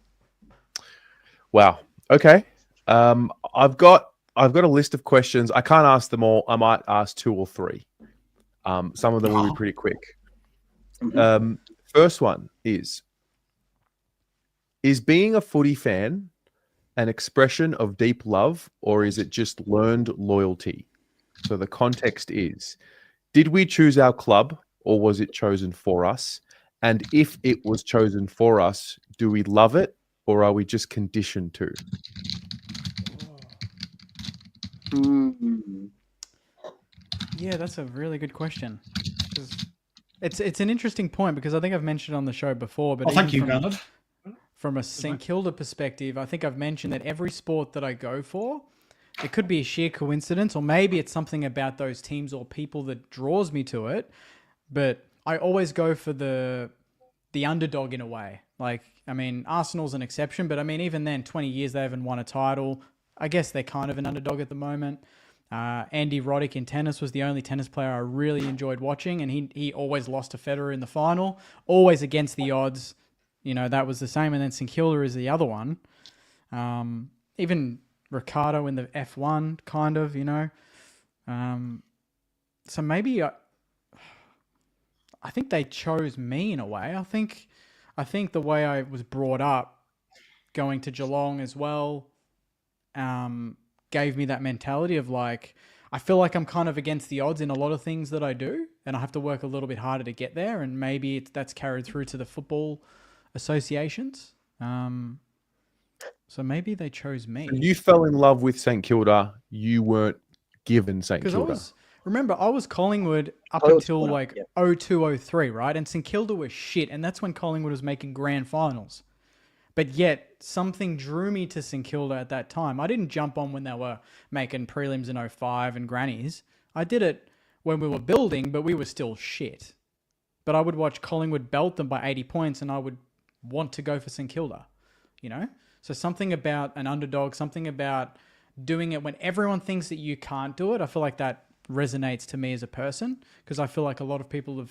Wow. Okay. I've got a list of questions. I can't ask them all. I might ask 2 or 3. Some of them will be pretty quick. First one is being a footy fan an expression of deep love, or is it just learned loyalty? So the context is, did we choose our club, or was it chosen for us? And if it was chosen for us, do we love it, or are we just conditioned to? Yeah, that's a really good question. 'Cause It's an interesting point because I think I've mentioned on the show before, but Thank you, even Bernard. from a St Kilda perspective, I think I've mentioned that every sport that I go for, it could be a sheer coincidence, or maybe it's something about those teams or people that draws me to it. But I always go for the underdog in a way. Like, I mean, Arsenal's an exception, but I mean, even then, 20 years they haven't won a title. I guess they're kind of an underdog at the moment. Andy Roddick in tennis was the only tennis player I really enjoyed watching, and he always lost to Federer in the final, always against the odds. You know, that was the same. And then St Kilda is the other one. Even Ricardo in the F1, kind of, you know. So maybe I think they chose me in a way. I think the way I was brought up, going to Geelong as well, gave me that mentality of like, I feel like I'm kind of against the odds in a lot of things that I do, and I have to work a little bit harder to get there. And maybe that's carried through to the football associations. So maybe they chose me. When you fell in love with St Kilda, you weren't given St Kilda. I was Collingwood up until like 0203, right? And St Kilda was shit, and that's when Collingwood was making grand finals. But yet, something drew me to St Kilda at that time. I didn't jump on when they were making prelims in 05 and grannies. I did it when we were building, but we were still shit. But I would watch Collingwood belt them by 80 points, and I would want to go for St Kilda, you know? So something about an underdog, something about doing it when everyone thinks that you can't do it, I feel like that resonates to me as a person, because I feel like a lot of people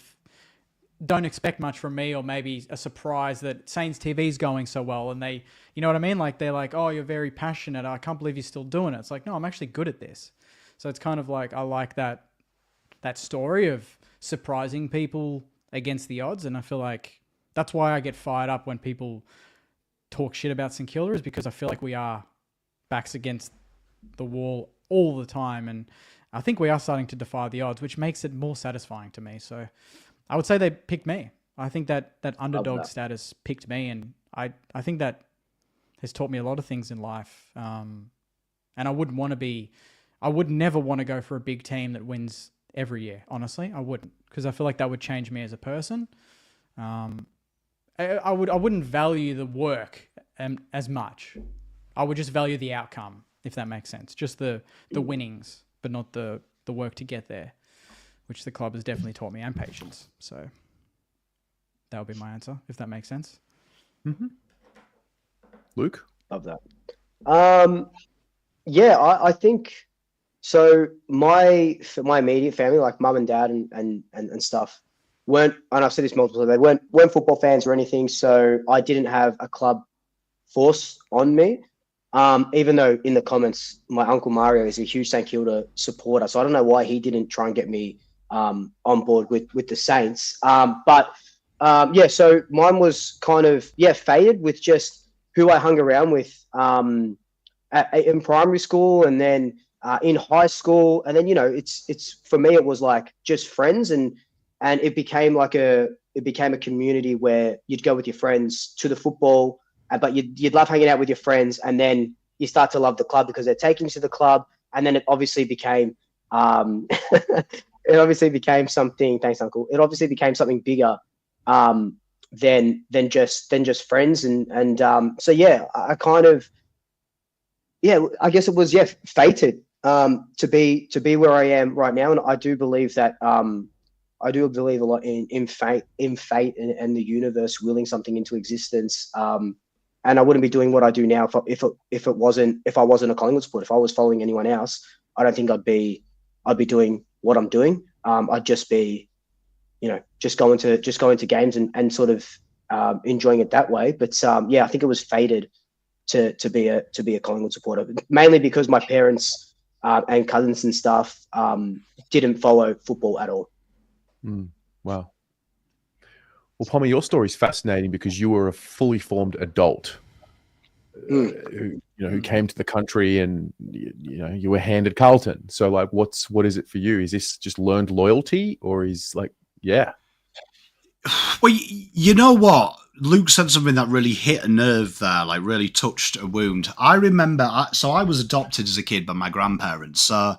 don't expect much from me, or maybe a surprise that Saints TV's going so well, and they, you know what I mean? Like, they're like, oh, you're very passionate. I can't believe you're still doing it. It's like, no, I'm actually good at this. So it's kind of like, I like that story of surprising people against the odds. And I feel like that's why I get fired up when people talk shit about St Kilda, is because I feel like we are backs against the wall all the time. And I think we are starting to defy the odds, which makes it more satisfying to me. So I would say they picked me. I think that underdog status picked me, and I think that has taught me a lot of things in life. And I would never want to go for a big team that wins every year. Honestly, I wouldn't, because I feel like that would change me as a person. I wouldn't value the work as much. I would just value the outcome, if that makes sense. Just the winnings, but not the work to get there, which the club has definitely taught me, and patience. So that would be my answer, if that makes sense. Mm-hmm. Luke? Love that. Yeah, I think so. My immediate family, like mum and dad and stuff, weren't, and I've said this multiple times, they weren't football fans or anything. So I didn't have a club force on me. Even though in the comments, my uncle Mario is a huge St Kilda supporter, so I don't know why he didn't try and get me on board with the Saints. Yeah, so mine was kind of faded with just who I hung around with in primary school, and then in high school, and then it's for me it was like just friends, and it became a community where you'd go with your friends to the football. But you'd love hanging out with your friends, and then you start to love the club because they're taking you to the club, and then it obviously became something. Thanks, Uncle. It obviously became something bigger than just friends, and so yeah, I kind of I guess it was fated to be where I am right now, and I do believe that I do believe a lot in fate and the universe willing something into existence. And I wouldn't be doing what I do now if I wasn't a Collingwood supporter. If I was following anyone else, I don't think I'd be doing what I'm doing. I'd just be, just going to games and sort of enjoying it that way. But I think it was fated to be a Collingwood supporter, mainly because my parents and cousins and stuff didn't follow football at all. Wow. Well, Pommy, your story is fascinating because you were a fully formed adult who came to the country, and you were handed Carlton. So, like, what is it for you? Is this just learned loyalty, or is Well, you know what? Luke said something that really hit a nerve there, like really touched a wound. I remember, I was adopted as a kid by my grandparents. So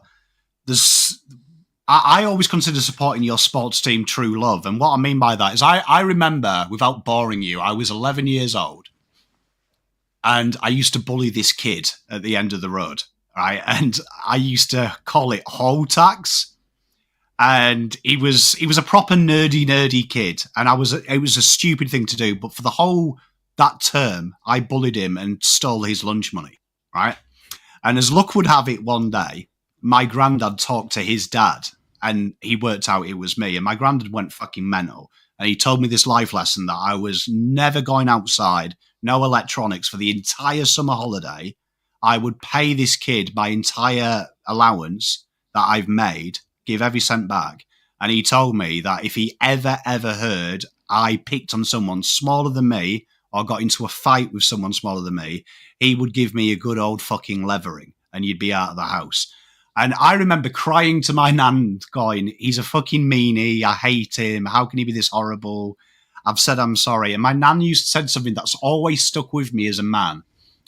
I always consider supporting your sports team true love. And what I mean by that is I remember, without boring you, I was 11 years old, and I used to bully this kid at the end of the road, right? And I used to call it hoe tax. And he was a proper nerdy kid. And it was a stupid thing to do. But for that term, I bullied him and stole his lunch money, right? And as luck would have it, one day, my granddad talked to his dad, and he worked out it was me. And my granddad went fucking mental. And he told me this life lesson that I was never going outside, no electronics for the entire summer holiday. I would pay this kid my entire allowance that I've made, give every cent back. And he told me that if he ever heard I picked on someone smaller than me or got into a fight with someone smaller than me, he would give me a good old fucking levering, and you'd be out of the house. And I remember crying to my nan, going, he's a fucking meanie. I hate him. How can he be this horrible? I've said I'm sorry. And my nan said something that's always stuck with me as a man,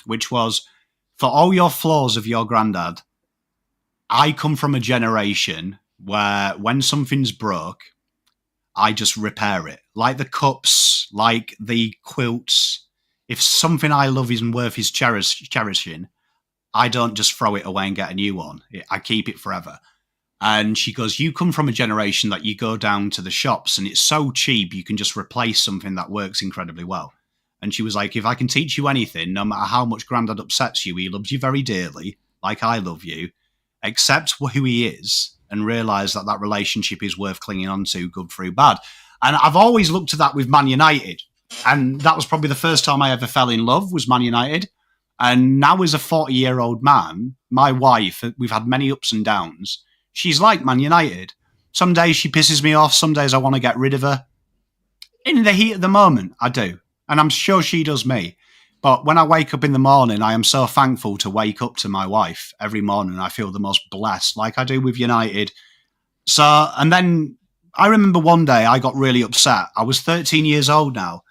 which was, for all your flaws of your granddad, I come from a generation where when something's broke, I just repair it. Like the cups, like the quilts. If something I love isn't worth his cherishing, I don't just throw it away and get a new one. I keep it forever. And she goes, you come from a generation that you go down to the shops and it's so cheap you can just replace something that works incredibly well. And she was like, if I can teach you anything, no matter how much Grandad upsets you, he loves you very dearly, like I love you. Accept who he is and realise that relationship is worth clinging on to, good through bad. And I've always looked at that with Man United. And that was probably the first time I ever fell in love was Man United. And now as a 40-year-old man, my wife, we've had many ups and downs. She's like Man United. Some days she pisses me off. Some days I want to get rid of her. In the heat of the moment, I do. And I'm sure she does me. But when I wake up in the morning, I am so thankful to wake up to my wife every morning. I feel the most blessed, like I do with United. So, and then I remember one day I got really upset. I was 13 years old now.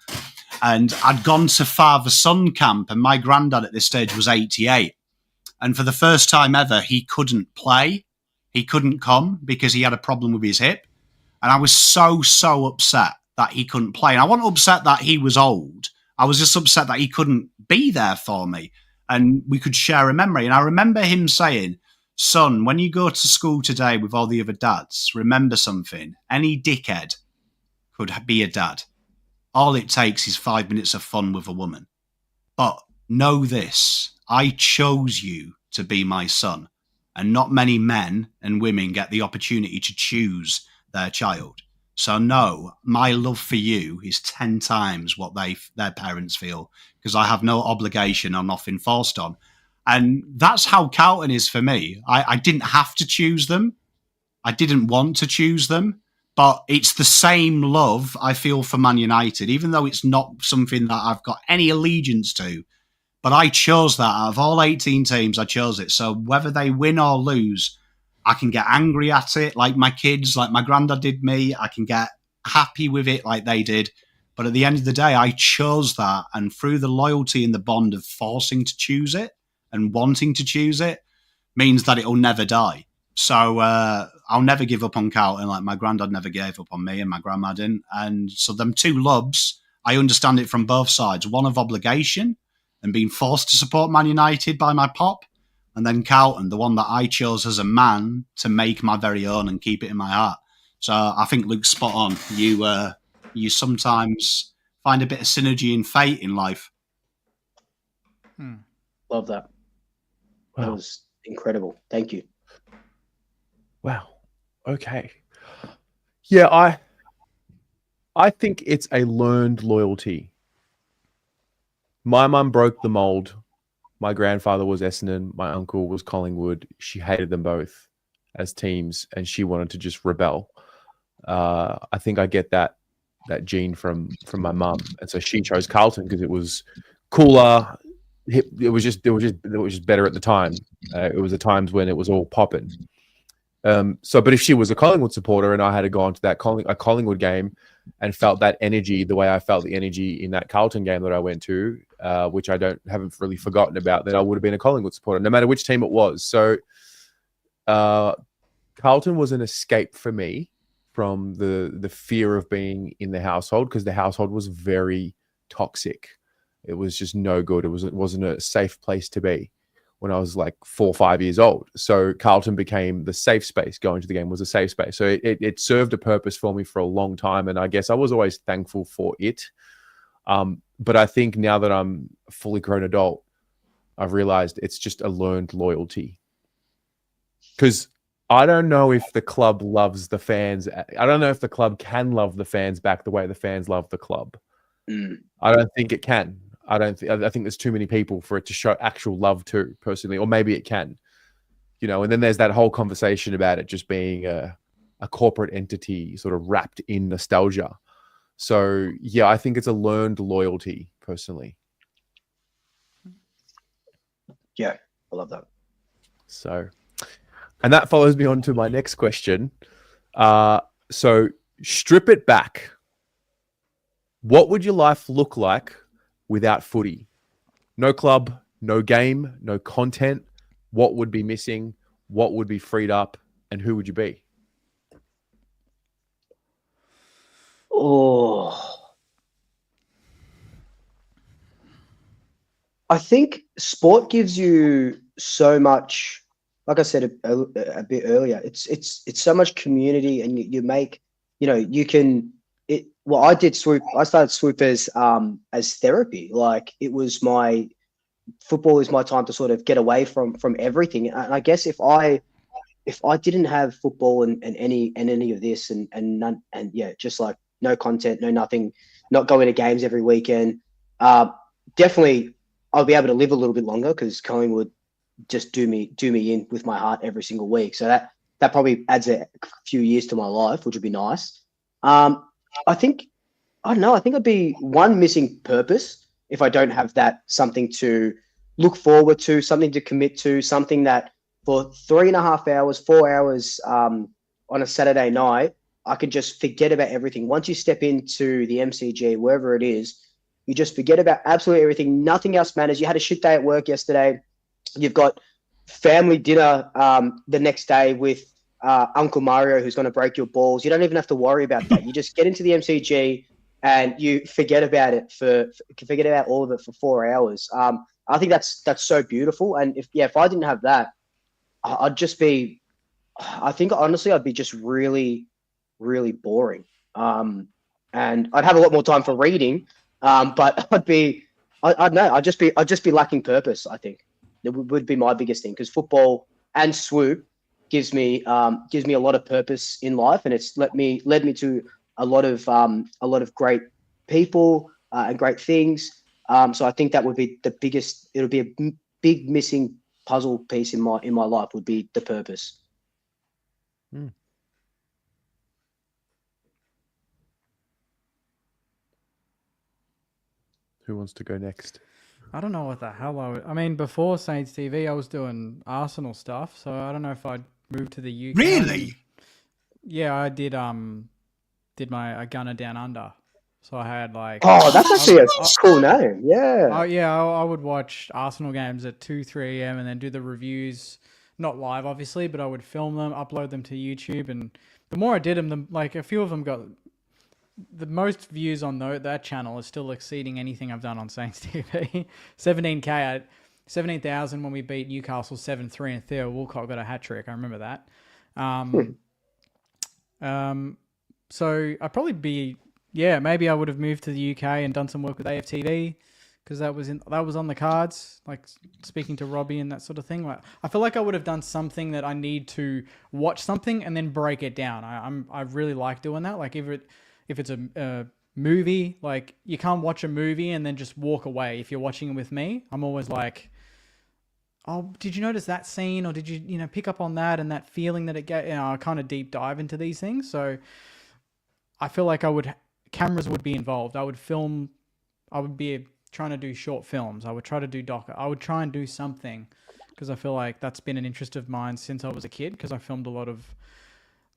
And I'd gone to father-son camp, and my granddad at this stage was 88. And for the first time ever, he couldn't play. He couldn't come because he had a problem with his hip. And I was so upset that he couldn't play. And I wasn't upset that he was old. I was just upset that he couldn't be there for me. and we could share a memory. And I remember him saying, son, when you go to school today with all the other dads, remember something. Any dickhead could be a dad. All it takes is 5 minutes of fun with a woman. But know this, I chose you to be my son. And not many men and women get the opportunity to choose their child. So no, my love for you is 10 times what their parents feel, because I have no obligation or nothing forced on. And that's how Carlton is for me. I didn't have to choose them. I didn't want to choose them. But it's the same love I feel for Man United, even though it's not something that I've got any allegiance to. But I chose that. Out of all 18 teams, I chose it. So whether they win or lose, I can get angry at it like my kids, like my granddad did me. I can get happy with it like they did. But at the end of the day, I chose that. And through the loyalty and the bond of forcing to choose it and wanting to choose it means that it'll never die. So I'll never give up on Carlton like my granddad never gave up on me and my grandma didn't. And so them two loves, I understand it from both sides. One of obligation and being forced to support Man United by my pop. And then Carlton, the one that I chose as a man to make my very own and keep it in my heart. So I think Luke's spot on. You sometimes find a bit of synergy and fate in life. Love that. That was incredible. Thank you. Wow. Okay. Yeah, I think it's a learned loyalty. My mum broke the mold. My grandfather was Essendon. My uncle was Collingwood. She hated them both as teams, and she wanted to just rebel. I think I get that gene from my mum, and so she chose Carlton because it was cooler. It was just better at the time. It was the times when it was all popping. But if she was a Collingwood supporter and I had gone to that Collingwood game and felt that energy the way I felt the energy in that Carlton game that I went to, which I haven't really forgotten about, then I would have been a Collingwood supporter, no matter which team it was. So Carlton was an escape for me from the fear of being in the household, because the household was very toxic. It was just no good. It wasn't a safe place to be when I was like 4 or 5 years old. So Carlton became the safe space. Going to the game was a safe space. So it served a purpose for me for a long time. And I guess I was always thankful for it. But I think now that I'm a fully grown adult, I've realized it's just a learned loyalty. Because I don't know if the club loves the fans. I don't know if the club can love the fans back the way the fans love the club. I don't think it can. I think there's too many people for it to show actual love to, personally, or maybe it can, and then there's that whole conversation about it just being a corporate entity sort of wrapped in nostalgia. So yeah, I think it's a learned loyalty, personally. Yeah, I love that. So, and that follows me on to my next question. So strip it back. What would your life look like without footy? No club, no game, no content. What would be missing? What would be freed up? And who would you be? Oh, I think sport gives you so much. Like I said a bit earlier, it's so much community, and you make, you can. Well, I started Swoop as therapy. Like, it was football is my time to sort of get away from everything. And I guess if I didn't have football and any of this and none, and yeah, just like no content, no nothing, not going to games every weekend, definitely I'll be able to live a little bit longer, because Collingwood just do me in with my heart every single week. So that probably adds a few years to my life, which would be nice. I think I'd be one, missing purpose if I don't have that, something to look forward to, something to commit to, something that for 3.5 hours, 4 hours on a Saturday night, I could just forget about everything. Once you step into the MCG, wherever it is, you just forget about absolutely everything. Nothing else matters. You had a shit day at work yesterday. You've got family dinner the next day with Uncle Mario, who's going to break your balls. You don't even have to worry about that. You just get into the MCG and you forget about it forget about all of it for 4 hours. I think that's so beautiful. And if I didn't have that, I'd just be, I think honestly, I'd be just really, really boring. And I'd have a lot more time for reading. But I don't know. I'd just be lacking purpose. I think it would be my biggest thing, because football and swoop gives me a lot of purpose in life, and it's led me to a lot of great people and great things. So I think that would be the biggest. It'll be a big missing puzzle piece in my life, would be the purpose. Who wants to go next? I don't know what the hell I mean, before Saints TV, I was doing Arsenal stuff, so I don't know if I'd move to the UK. Really? Yeah, I did my Gunner Down Under. So I had like... Oh, that's actually a cool name. Yeah. Oh, yeah, I would watch Arsenal games at 2, 3 a.m. and then do the reviews, not live, obviously, but I would film them, upload them to YouTube. And the more I did them, a few of them got... The most views on that channel is still exceeding anything I've done on Saints TV. 17K, 17,000 when we beat Newcastle 7-3, and Theo Walcott got a hat-trick. I remember that. So I'd probably be... Yeah, maybe I would have moved to the UK and done some work with AFTV, because that was on the cards, like speaking to Robbie and that sort of thing. Like, I feel like I would have done something that I need to watch something and then break it down. I really like doing that. Like if it's a movie, like you can't watch a movie and then just walk away. If you're watching it with me, I'm always like, oh, did you notice that scene, or did you pick up on that and that feeling that it gave? I kind of deep dive into these things, so I feel like cameras would be involved. I would be trying to do short films. I would try to do I would try and do something, because I feel like that's been an interest of mine since I was a kid, because I filmed a lot of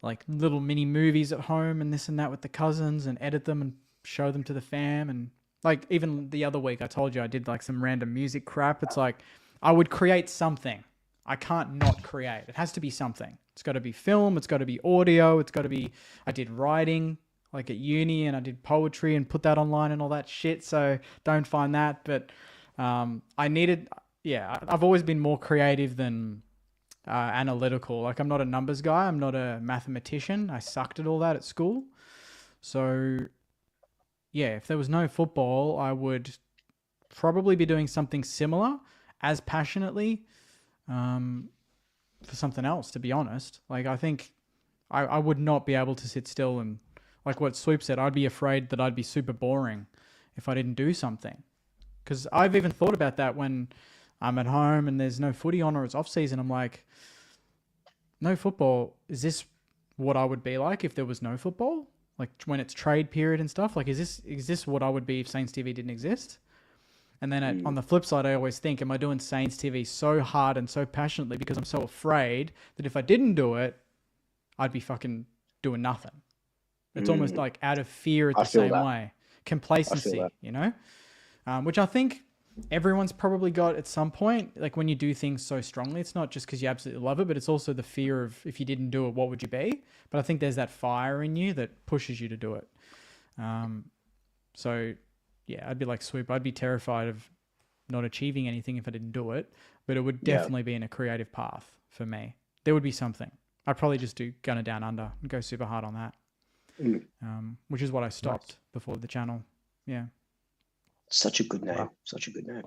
like little mini movies at home and this and that with the cousins, and edit them and show them to the fam. And like even the other week I told you I did like some random music crap. It's like I would create something. I can't not create. It has to be something. It's got to be film. It's got to be audio. It's got to be... I did writing like at uni, and I did poetry and put that online and all that shit. So don't find that. But I've always been more creative than analytical. Like I'm not a numbers guy. I'm not a mathematician. I sucked at all that at school. So yeah, if there was no football, I would probably be doing something similar as passionately for something else, to be honest. Like I think I would not be able to sit still, and like what Swoop said, I'd be afraid that I'd be super boring if I didn't do something. Because I've even thought about that when I'm at home and there's no footy on, or it's off season. I'm like, no football. Is this what I would be like if there was no football? Like when it's trade period and stuff. Like, is this what I would be if Saints TV didn't exist? And then on the flip side, I always think, am I doing Saints TV so hard and so passionately because I'm so afraid that if I didn't do it, I'd be fucking doing nothing. It's almost like out of fear the same way. Complacency, which I think everyone's probably got at some point. Like when you do things so strongly, it's not just because you absolutely love it, but it's also the fear of if you didn't do it, what would you be? But I think there's that fire in you that pushes you to do it. So yeah, I'd be like Swoop. I'd be terrified of not achieving anything if I didn't do it, but it would definitely be in a creative path for me. There would be something. I'd probably just do Gunner Down Under and go super hard on that. Which is what I stopped before the channel. Yeah. Such a good name. Wow. Such a good name.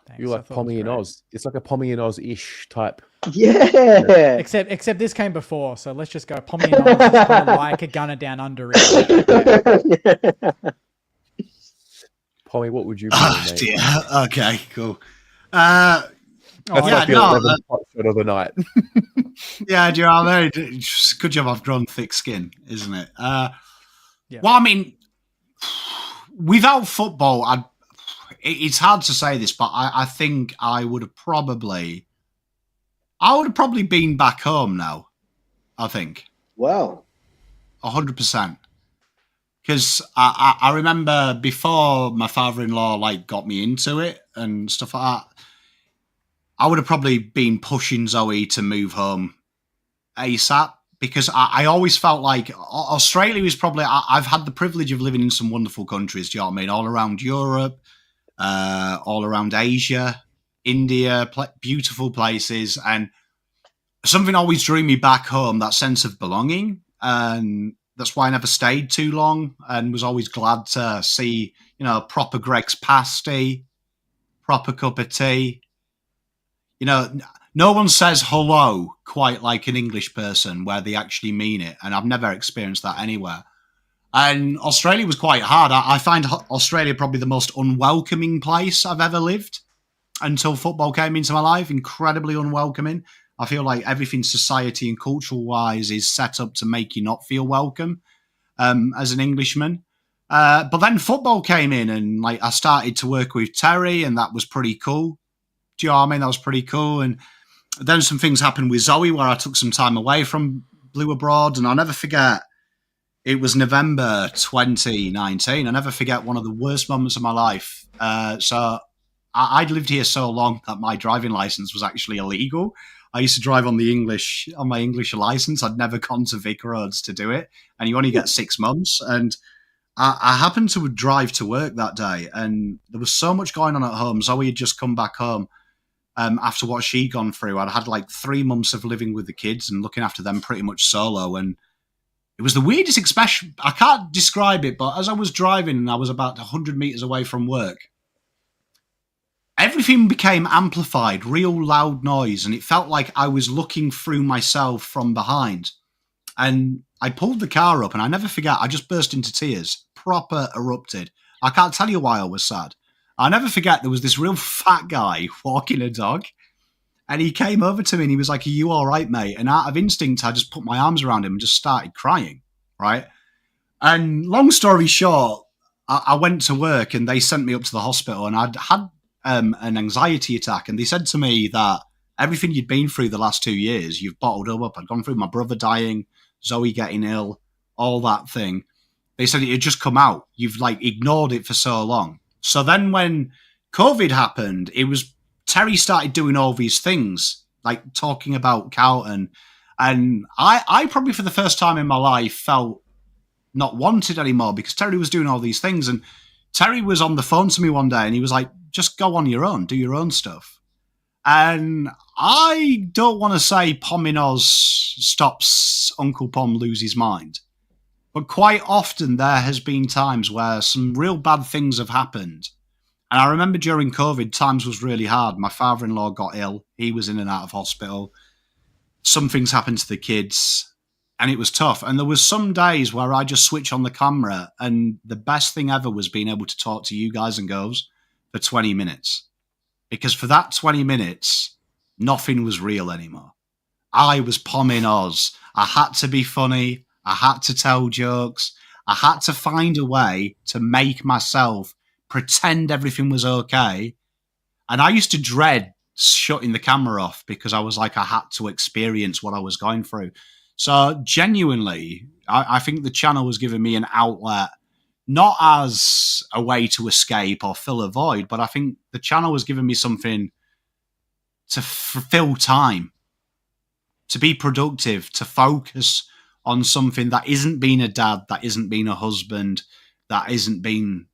Thanks. You like pommyinoz. It's like a pommyinoz-ish type. Yeah. Except this came before, so let's just go pommyinoz is kind of like a Gunner Down Under. Pommy, what would you be? Oh, dear. Okay, cool. That's like the 11th pot shot of the night. Yeah, do you know what I mean? It's good job I've grown thick skin, isn't it? Well, I mean, without football, it's hard to say this, but I think I would have probably been back home now, I think. Wow. 100%. Because I remember before my father-in-law got me into it and stuff like that, I would have probably been pushing Zoe to move home ASAP, because I always felt like Australia was probably... I've had the privilege of living in some wonderful countries, do you know what I mean? All around Europe, all around Asia. India, beautiful places, and something always drew me back home, that sense of belonging. And that's why I never stayed too long and was always glad to see, proper Greg's pasty, proper cup of tea. No one says hello quite like an English person where they actually mean it. And I've never experienced that anywhere. And Australia was quite hard. I find Australia probably the most unwelcoming place I've ever lived until football came into my life. Incredibly unwelcoming. I feel like everything society and cultural wise is set up to make you not feel welcome as an Englishman. But then football came in, and I started to work with Terry, and that was pretty cool. Do you know what I mean? That was pretty cool. And then some things happened with Zoe where I took some time away from Blue Abroad, and I'll never forget. It was November 2019. I never forget one of the worst moments of my life. So I'd lived here so long that my driving license was actually illegal. I used to drive on my English license. I'd never gone to Vic Roads to do it, and you only get 6 months. And I happened to drive to work that day, and there was so much going on at home. Zoe had just come back home after what she'd gone through. I'd had 3 months of living with the kids and looking after them pretty much solo, and it was the weirdest expression. I can't describe it, but as I was driving and I was about 100 meters away from work, everything became amplified, real loud noise, and it felt like I was looking through myself from behind. And I pulled the car up, and I never forget, I just burst into tears, proper erupted. I can't tell you why I was sad. I never forget, there was this real fat guy walking a dog, and he came over to me and he was like, "Are you all right, mate?" And out of instinct, I just put my arms around him and just started crying, right? And long story short, I went to work and they sent me up to the hospital, and I'd had an anxiety attack, and they said to me that everything you'd been through the last 2 years, you've bottled up. I'd gone through my brother dying, Zoe getting ill, all that thing. They said it had just come out. You've ignored it for so long. So then when COVID happened, it was Terry started doing all these things, like talking about Carlton. And I probably for the first time in my life felt not wanted anymore because Terry was doing all these things. And Terry was on the phone to me one day and he was like, "Just go on your own, do your own stuff." And I don't want to say pommyinoz stops Uncle Pom lose his mind. But quite often there has been times where some real bad things have happened. And I remember during COVID, times was really hard. My father-in-law got ill. He was in and out of hospital. Some things happened to the kids, and it was tough. And there was some days where I just switch on the camera, and the best thing ever was being able to talk to you guys and girls for 20 minutes. Because for that 20 minutes, nothing was real anymore. I was pommyinoz. I had to be funny. I had to tell jokes. I had to find a way to make myself pretend everything was okay. And I used to dread shutting the camera off because I was like, I had to experience what I was going through. So genuinely, I think the channel was giving me an outlet, not as a way to escape or fill a void, but I think the channel was giving me something to fill time, to be productive, to focus on something that isn't being a dad, that isn't being a husband, that isn't being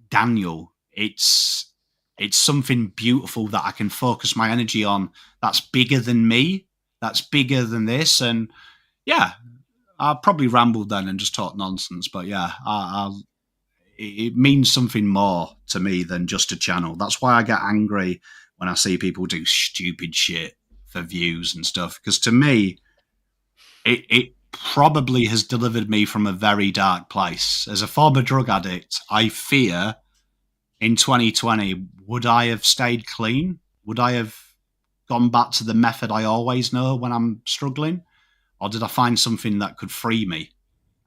Daniel. It's something beautiful that I can focus my energy on. That's bigger than me. That's bigger than this. And yeah, I probably rambled then and just talked nonsense. But yeah, it means something more to me than just a channel. That's why I get angry when I see people do stupid shit for views and stuff. Because to me, it probably has delivered me from a very dark place. As a former drug addict, I fear in 2020, would I have stayed clean? Would I have gone back to the method I always know when I'm struggling? Or did I find something that could free me?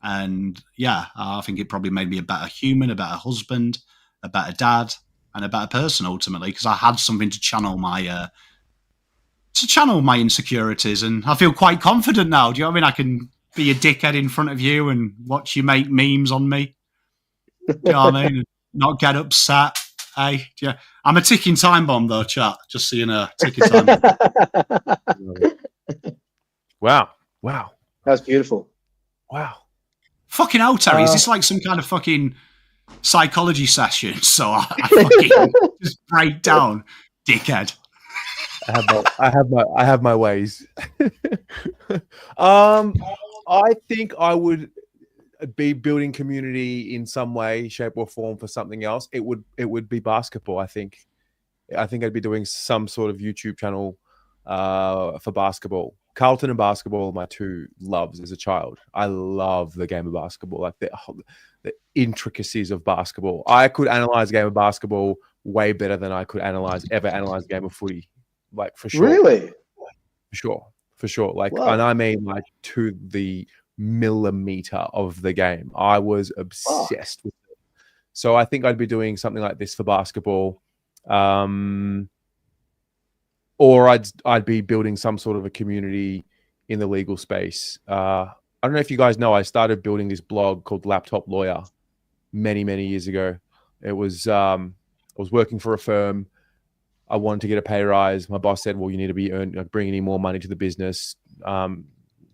And yeah, I think it probably made me a better human, a better husband, a better dad, and a better person ultimately, because I had something to channel my insecurities. And I feel quite confident now. Do you know what I mean? I can be a dickhead in front of you and watch you make memes on me. Do you know what I mean? Not get upset. Hey, yeah. I'm a ticking time bomb though, chat. Just so you know, ticking time bomb. Wow. That was beautiful. Wow. Fucking hell, Terry. Is this like some kind of fucking psychology session? So I fucking just break down, dickhead. I have my ways. I think I would be building community in some way, shape, or form for something else. It would be basketball. I think I'd be doing some sort of YouTube channel for basketball. Carlton and basketball are my two loves as a child. I love the game of basketball, like the intricacies of basketball. I could analyze a game of basketball way better than I could analyze a game of footy, like for sure. Really? For sure. Like, Wow. and I mean like to the millimeter of the game. I was obsessed with it. So I think I'd be doing something like this for basketball. Or I'd be building some sort of a community in the legal space. I don't know if you guys know, I started building this blog called Laptop Lawyer many, many years ago. It was I was working for a firm. I wanted to get a pay rise. My boss said, well, you need to be bringing in more money to the business so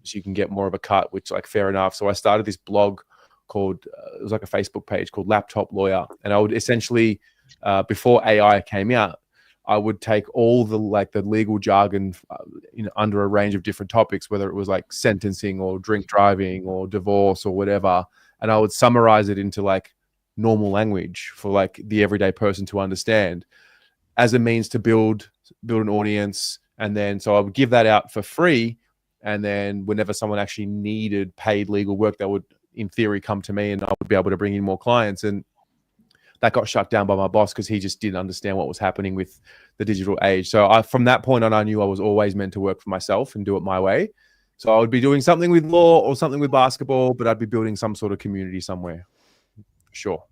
you can get more of a cut, which like fair enough. So I started this blog called, it was like a Facebook page called Laptop Lawyer. And I would essentially, before AI came out, I would take all the legal jargon under a range of different topics, whether it was like sentencing or drink driving or divorce or whatever. And I would summarize it into like normal language for like the everyday person to understand, as a means to build an audience. And then, so I would give that out for free. And then whenever someone actually needed paid legal work, that would, in theory, come to me and I would be able to bring in more clients. And that got shut down by my boss because he just didn't understand what was happening with the digital age. So from that point on, I knew I was always meant to work for myself and do it my way. So I would be doing something with law or something with basketball, but I'd be building some sort of community somewhere. Sure.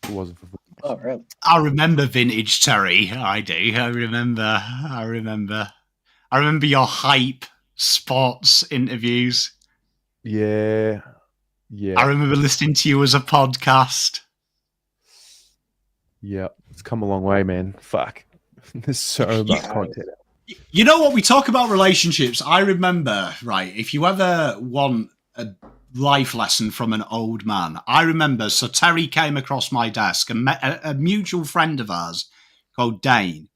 It wasn't for Oh, really? I remember vintage Terry. I do. I remember your hype sports interviews. Yeah. I remember listening to you as a podcast. Yeah. It's come a long way, man. Fuck. There's so much content. You know what? We talk about relationships. I remember, right, if you ever want a life lesson from an old man, I remember, so Terry came across my desk and met a mutual friend of ours called Dane.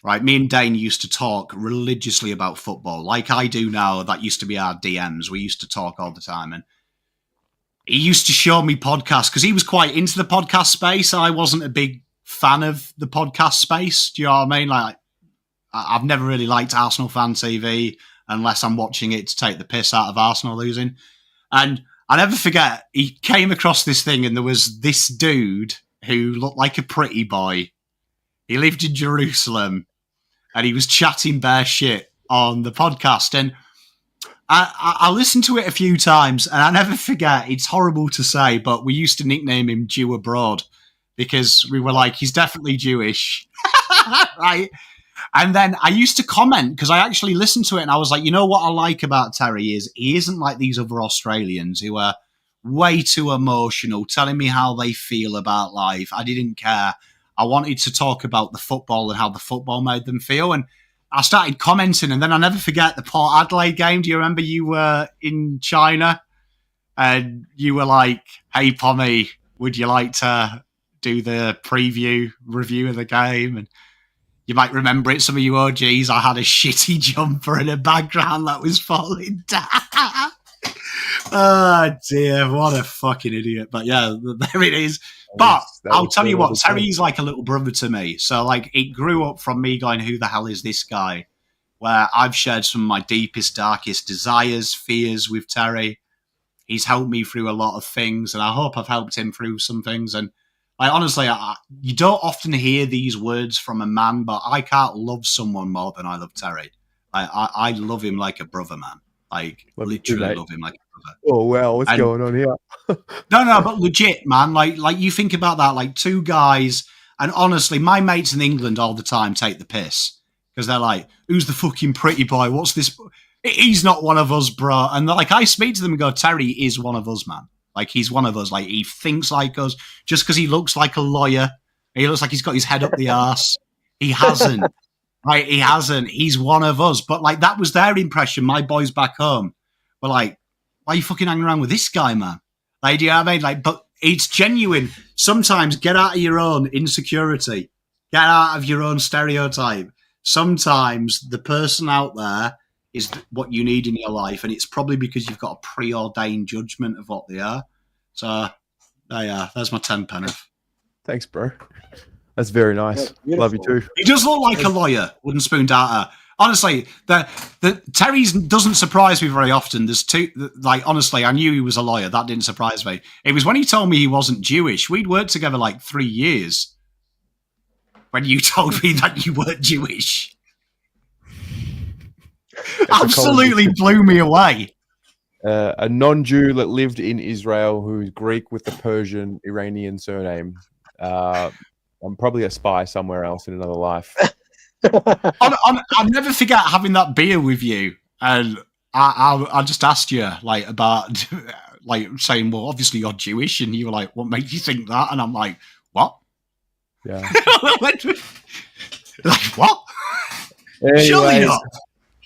Right, me and Dane used to talk religiously about football, like I do now. That used to be our DMs. We used to talk all the time, and he used to show me podcasts because he was quite into the podcast space. I wasn't a big fan of the podcast space. Do you know what I mean? Like, I've never really liked Arsenal fan TV unless I'm watching it to take the piss out of Arsenal losing. And I never forget, he came across this thing and there was this dude who looked like a pretty boy. He lived in Jerusalem and he was chatting bare shit on the podcast. And I listened to it a few times and I never forget, it's horrible to say, but we used to nickname him Jew Abroad because we were like, he's definitely Jewish. Right? And then I used to comment because I actually listened to it and I was like, you know what I like about Terry is he isn't like these other Australians who are way too emotional, telling me how they feel about life. I didn't care. I wanted to talk about the football and how the football made them feel. And I started commenting and then I never forget the Port Adelaide game. Do you remember you were in China and you were like, hey, Pommy, would you like to do the preview review of the game? And you might remember it, some of you OGs, I had a shitty jumper in the background that was falling down. Oh, dear, what a fucking idiot. But yeah, there it is. But I'll tell you what, Terry's like a little brother to me. So like it grew up from me going, who the hell is this guy? Where I've shared some of my deepest, darkest desires, fears with Terry. He's helped me through a lot of things and I hope I've helped him through some things. And like, honestly, you don't often hear these words from a man, but I can't love someone more than I love Terry. I love him like a brother, man. Like, literally love him like a brother. Oh, well, what's going on here? No, but legit, man. Like you think about that, like two guys, and honestly, my mates in England all the time take the piss because they're like, who's the fucking pretty boy? What's this? He's not one of us, bro. And like, I speak to them and go, Terry is one of us, man. Like, he's one of us. Like, he thinks like us just because he looks like a lawyer. He looks like he's got his head up the arse. He hasn't. Right? He hasn't. He's one of us. But, like, that was their impression. My boys back home were like, why are you fucking hanging around with this guy, man? Like, do you know what I mean? Like, but it's genuine. Sometimes get out of your own insecurity. Get out of your own stereotype. Sometimes the person out there is what you need in your life, and it's probably because you've got a preordained judgment of what they are. So, there you are. There's my 10 pence. Thanks, bro. That's very nice. Yeah, Love you too. He does look like a lawyer, wooden spoon data. Honestly, the Terry's doesn't surprise me very often. There's two, like, honestly, I knew he was a lawyer. That didn't surprise me. It was when he told me he wasn't Jewish. We'd worked together like 3 years when you told me that you weren't Jewish. Absolutely blew me away. A non-Jew that lived in Israel who's Greek with the Persian Iranian surname. I'm probably a spy somewhere else in another life. I'll never forget having that beer with you, and I just asked you like about like saying, well, obviously you're Jewish, and you were like, what made you think that? And I'm like, what? Yeah. Like what? Anyways, Surely not.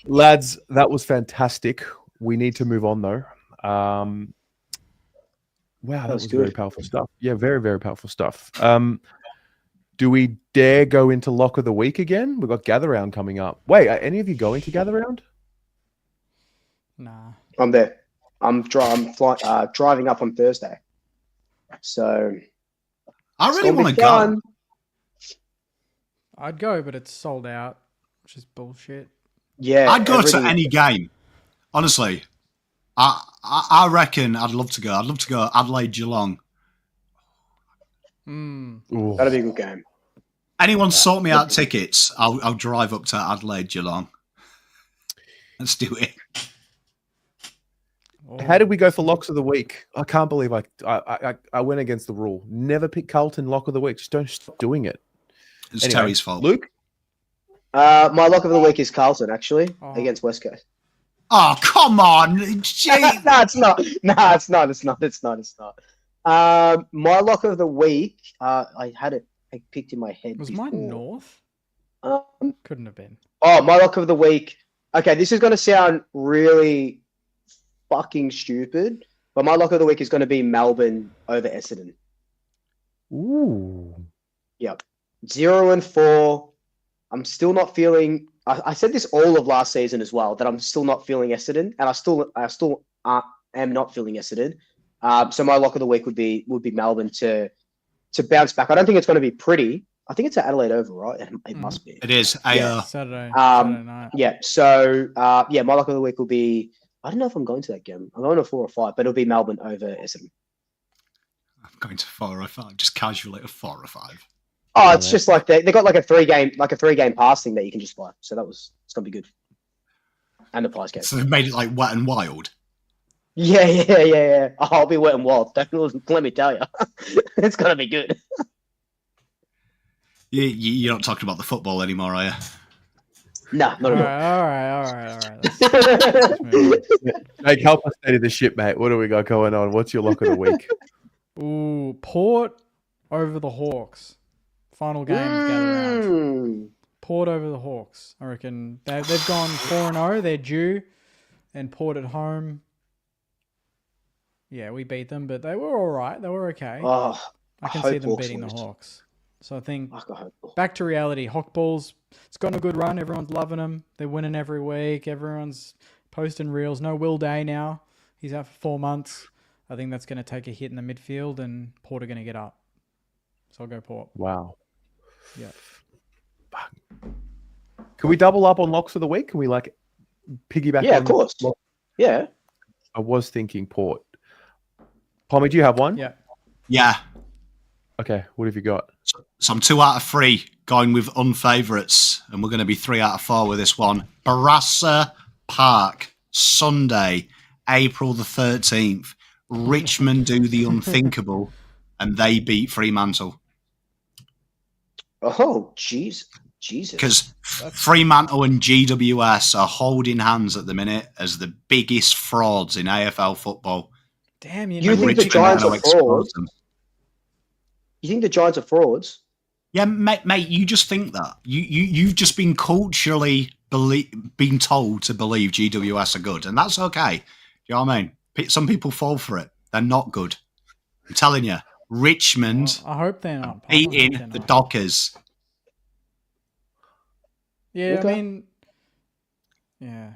Lads, that was fantastic. We need to move on though. Wow, that was very powerful stuff. Yeah, very, very powerful stuff. Do we dare go into lock of the week again? We've got Gather Round coming up. Wait, are any of you going to Gather Round? Nah. I'm there. I'm driving up on Thursday. So I really want to go. I'd go, but it's sold out, which is bullshit. Yeah, I'd go to any game. Honestly, I reckon I'd love to go. I'd love to go Adelaide Geelong. That'd be a good game. Anyone sort me out tickets, I'll drive up to Adelaide Geelong. Let's do it. How did we go for locks of the week? I can't believe I went against the rule. Never pick Carlton lock of the week. Just don't stop doing it. It's Terry's fault. Luke? My lock of the week is Carlton, actually, against West Coast. Oh, come on. No, it's not. No, it's not. It's not. My lock of the week, I had it picked in my head. Was before. mine North? Couldn't have been. Oh, my lock of the week. Okay, this is going to sound really fucking stupid, but my lock of the week is going to be Melbourne over Essendon. Ooh. Yep. 0-4. I'm still not feeling. I said this all of last season as well, that I'm still not feeling Essendon, and I still am not feeling Essendon. So my lock of the week would be Melbourne to bounce back. I don't think it's going to be pretty. I think it's at Adelaide Oval, right? It must be. It is. Yeah. Saturday night. Yeah. So my lock of the week will be. I don't know if I'm going to that game. I'm going to 4 or 5, but it'll be Melbourne over Essendon. I'm going to 4 or 5, just casually at 4 or 5. Oh, it's just like they got like a 3-game pass thing that you can just buy. So it's gonna be good. And the prize game. So they've made it like Wet and Wild. Yeah. I'll be wet and wild. Let me tell you, it's gonna be good. You're not talking about the football anymore, are you? No, not at all right. Jake, help us steady the ship, mate. What do we got going on? What's your lock of the week? Ooh, Port over the Hawks. Final game Gather Round. Port over the Hawks. I reckon they've gone 4-0. They're due, and Port at home. Yeah, we beat them, but they were all right. They were okay. Oh, I can see them beating the Hawks. So I think back to reality. Hawkballs, it's gotten a good run. Everyone's loving them. They're winning every week. Everyone's posting reels. No Will Day now. He's out for 4 months. I think that's going to take a hit in the midfield, and Port are going to get up. So I'll go Port. Wow. Yeah. Can we double up on locks of the week? Can we like piggyback? Yeah, of course. Yeah. I was thinking Port. Pommy, do you have one? Yeah. Yeah. Okay. What have you got? So I'm 2 out of 3 going with unfavourites, and we're going to be 3 out of 4 with this one. Barassa Park, Sunday, April the 13th. Richmond do the unthinkable, and they beat Fremantle. Oh, Jesus. Because Fremantle and GWS are holding hands at the minute as the biggest frauds in AFL football. Damn, you think the Giants are frauds? You think the Giants are frauds? Yeah, mate, you just think that. You've just been culturally been told to believe GWS are good, and that's okay. Do you know what I mean? Some people fall for it. They're not good. I'm telling you. Richmond I hope they're not. beating the Dockers. Yeah, Okay. I mean, yeah.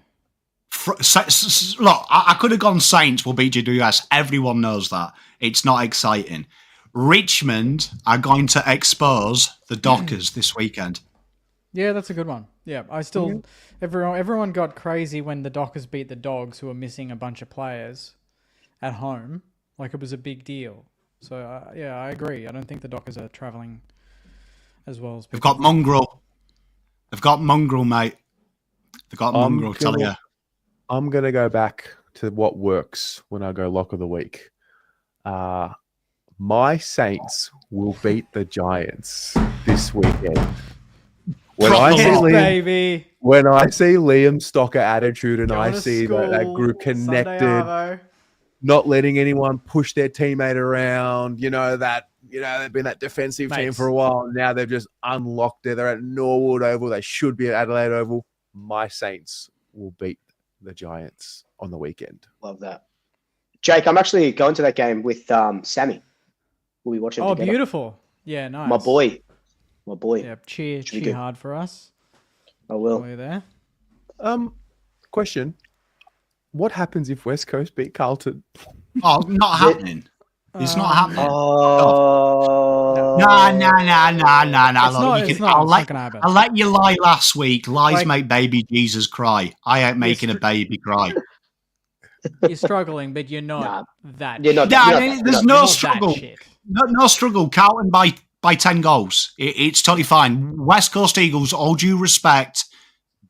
Look, I could have gone Saints will beat GWS. Everyone knows that. It's not exciting. Richmond are going to expose the Dockers this weekend. Yeah, that's a good one. Yeah, I still everyone got crazy when the Dockers beat the Dogs, who were missing a bunch of players at home. Like it was a big deal. So yeah, I agree. I don't think the Dockers are traveling as well as They've got Mongrel. They've got Mongrel, mate. They've got Mongrel. Tell you. I'm gonna go back to what works when I go lock of the week. My Saints will beat the Giants this weekend. When I see baby. When I see Liam's Stocker attitude and Going I to see school that group Sunday connected, arvo. not letting anyone push their teammate around, they've been that defensive team Mates. for a while. Now they've just unlocked it. They're at Norwood Oval. They should be at Adelaide Oval. My Saints will beat the Giants on the weekend. Love that. Jake, I'm actually going to that game with Sammy. We'll be watching together. Beautiful. Yeah, nice. My boy. Yeah, cheer good. hard for us. I will. While you're there. Question. What happens if West Coast beat Carlton? Oh, not happening. It's not happening. Oh. Nah. It's not gonna happen. I let you lie last week. Lies make baby Jesus cry. I ain't making a baby cry. You're struggling, but you're not that. You're not. There's no struggle. No struggle. Carlton by 10 goals. It's totally fine. West Coast Eagles, all due respect,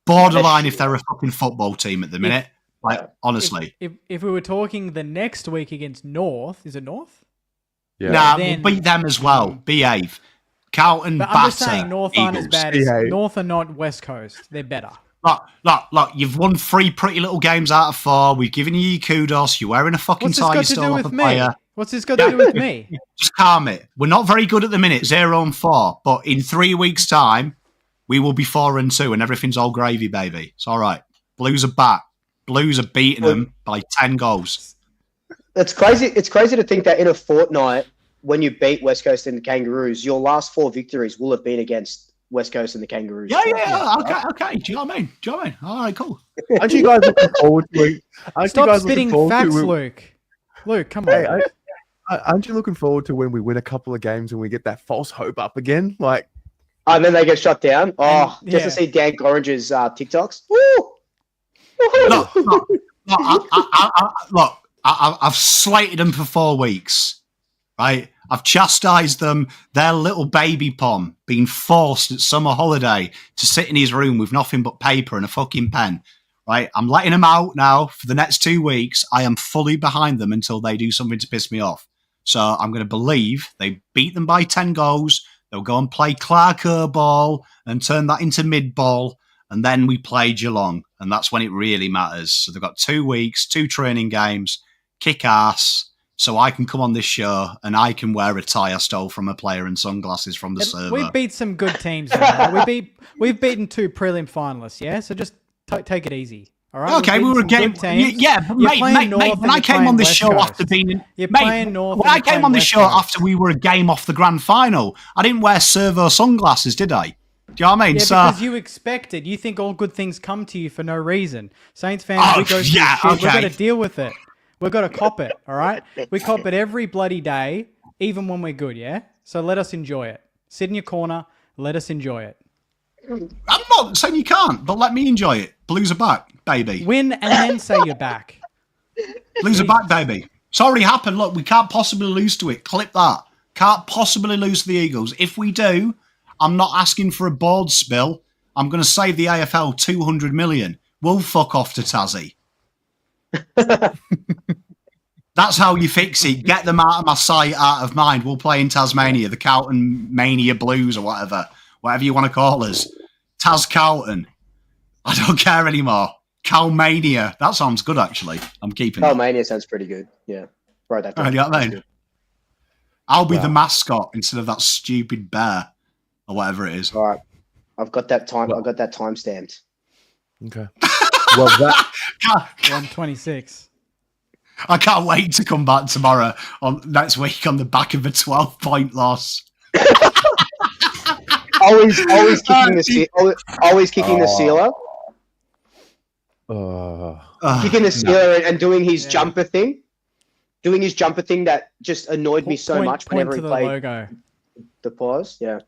borderline if they're a fucking football team at the minute. Honestly. If we were talking the next week against North, is it North? Yeah. Nah, Then- we'll beat them as well. Behave. Carlton But batter I'm just saying North aren't as Eagles. bad as Behave. North are not West Coast. They're better. Look, you've won 3 pretty little games out of 4. We've given you kudos. You're wearing a fucking What's this tie. got You're to still do off a with me? player. What's this got to do with me? Just calm it. We're not very good at the minute, 0-4. But in 3 weeks' time, we will be 4-2, and everything's all gravy, baby. It's all right. Blues are back. Blues are beating them by 10 goals. It's crazy. It's crazy to think that in a fortnight, when you beat West Coast and the Kangaroos, your last 4 victories will have been against West Coast and the Kangaroos. Yeah. Okay. Do you know what I mean? All right, cool. Aren't you guys looking forward to it? Stop spitting facts, Luke. Luke, come on. Hey, aren't you looking forward to when we win a couple of games and we get that false hope up again? Like, and then they get shut down. Oh, And- just yeah. to see Dan Gorringe's TikToks. Woo! Look, I've slated them for 4 weeks, right? I've chastised them. Their little baby Pom being forced at summer holiday to sit in his room with nothing but paper and a fucking pen, right? I'm letting them out now for the next 2 weeks. I am fully behind them until they do something to piss me off. So I'm going to believe they beat them by 10 goals. They'll go and play Clarko ball and turn that into mid ball. And then we play Geelong. And that's when it really matters. So they've got 2 weeks, 2 training games, kick ass. So I can come on this show and I can wear a tie I stole from a player and sunglasses from the server. We beat some good teams. Now. We've beaten 2 prelim finalists. Yeah, so just take it easy. All right. Okay, we were a game. Yeah, but mate, when I came on the show after being, when I came on the show after we were a game off the grand final, I didn't wear servo sunglasses, did I? Do you know what I mean? Yeah, So, because you expect it. You think all good things come to you for no reason. Saints fans, we go through shit. okay. We've got to deal with it. We've got to cop it, all right? We cop it every bloody day, even when we're good, yeah? So let us enjoy it. Sit in your corner. Let us enjoy it. I'm not saying you can't, but let me enjoy it. Blues are back, baby. Win and then say you're back. Blues are back, baby. It's already happened. Look, we can't possibly lose to it. Clip that. Can't possibly lose to the Eagles. If we do, I'm not asking for a board spill. I'm going to save the AFL 200 million. We'll fuck off to Tassie. That's how you fix it. Get them out of my sight, out of mind. We'll play in Tasmania, the Carlton Mania Blues or whatever you want to call us. Tas Carlton. I don't care anymore. Calmania. That sounds good, actually. I'm keeping it. Calmania sounds pretty good. Yeah. Wrote that down. You know what I mean? I'll be the mascot instead of that stupid bear or whatever it is. All right. I've got that time stamped. okay. Well, that 126. I can't wait to come back tomorrow next week on the back of a 12-point loss. always kicking the sealer. Kicking the sealer and doing his jumper thing. Doing his jumper thing that just annoyed me so much whenever he played logo. The pause. Yeah.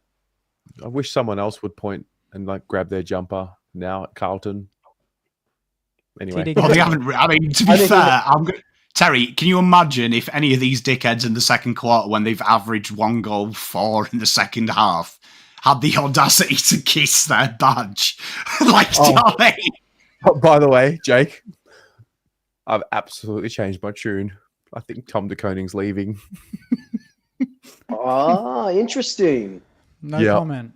I wish someone else would point and like grab their jumper now at Carlton. Anyway. Well, they haven't. I mean, to be fair, Terry, can you imagine if any of these dickheads in the second quarter, when they've averaged 1 goal 4 in the second half, had the audacity to kiss their badge? Like, do you know what I mean? By the way, Jake, I've absolutely changed my tune. I think Tom de Koning's leaving. Interesting. No comment.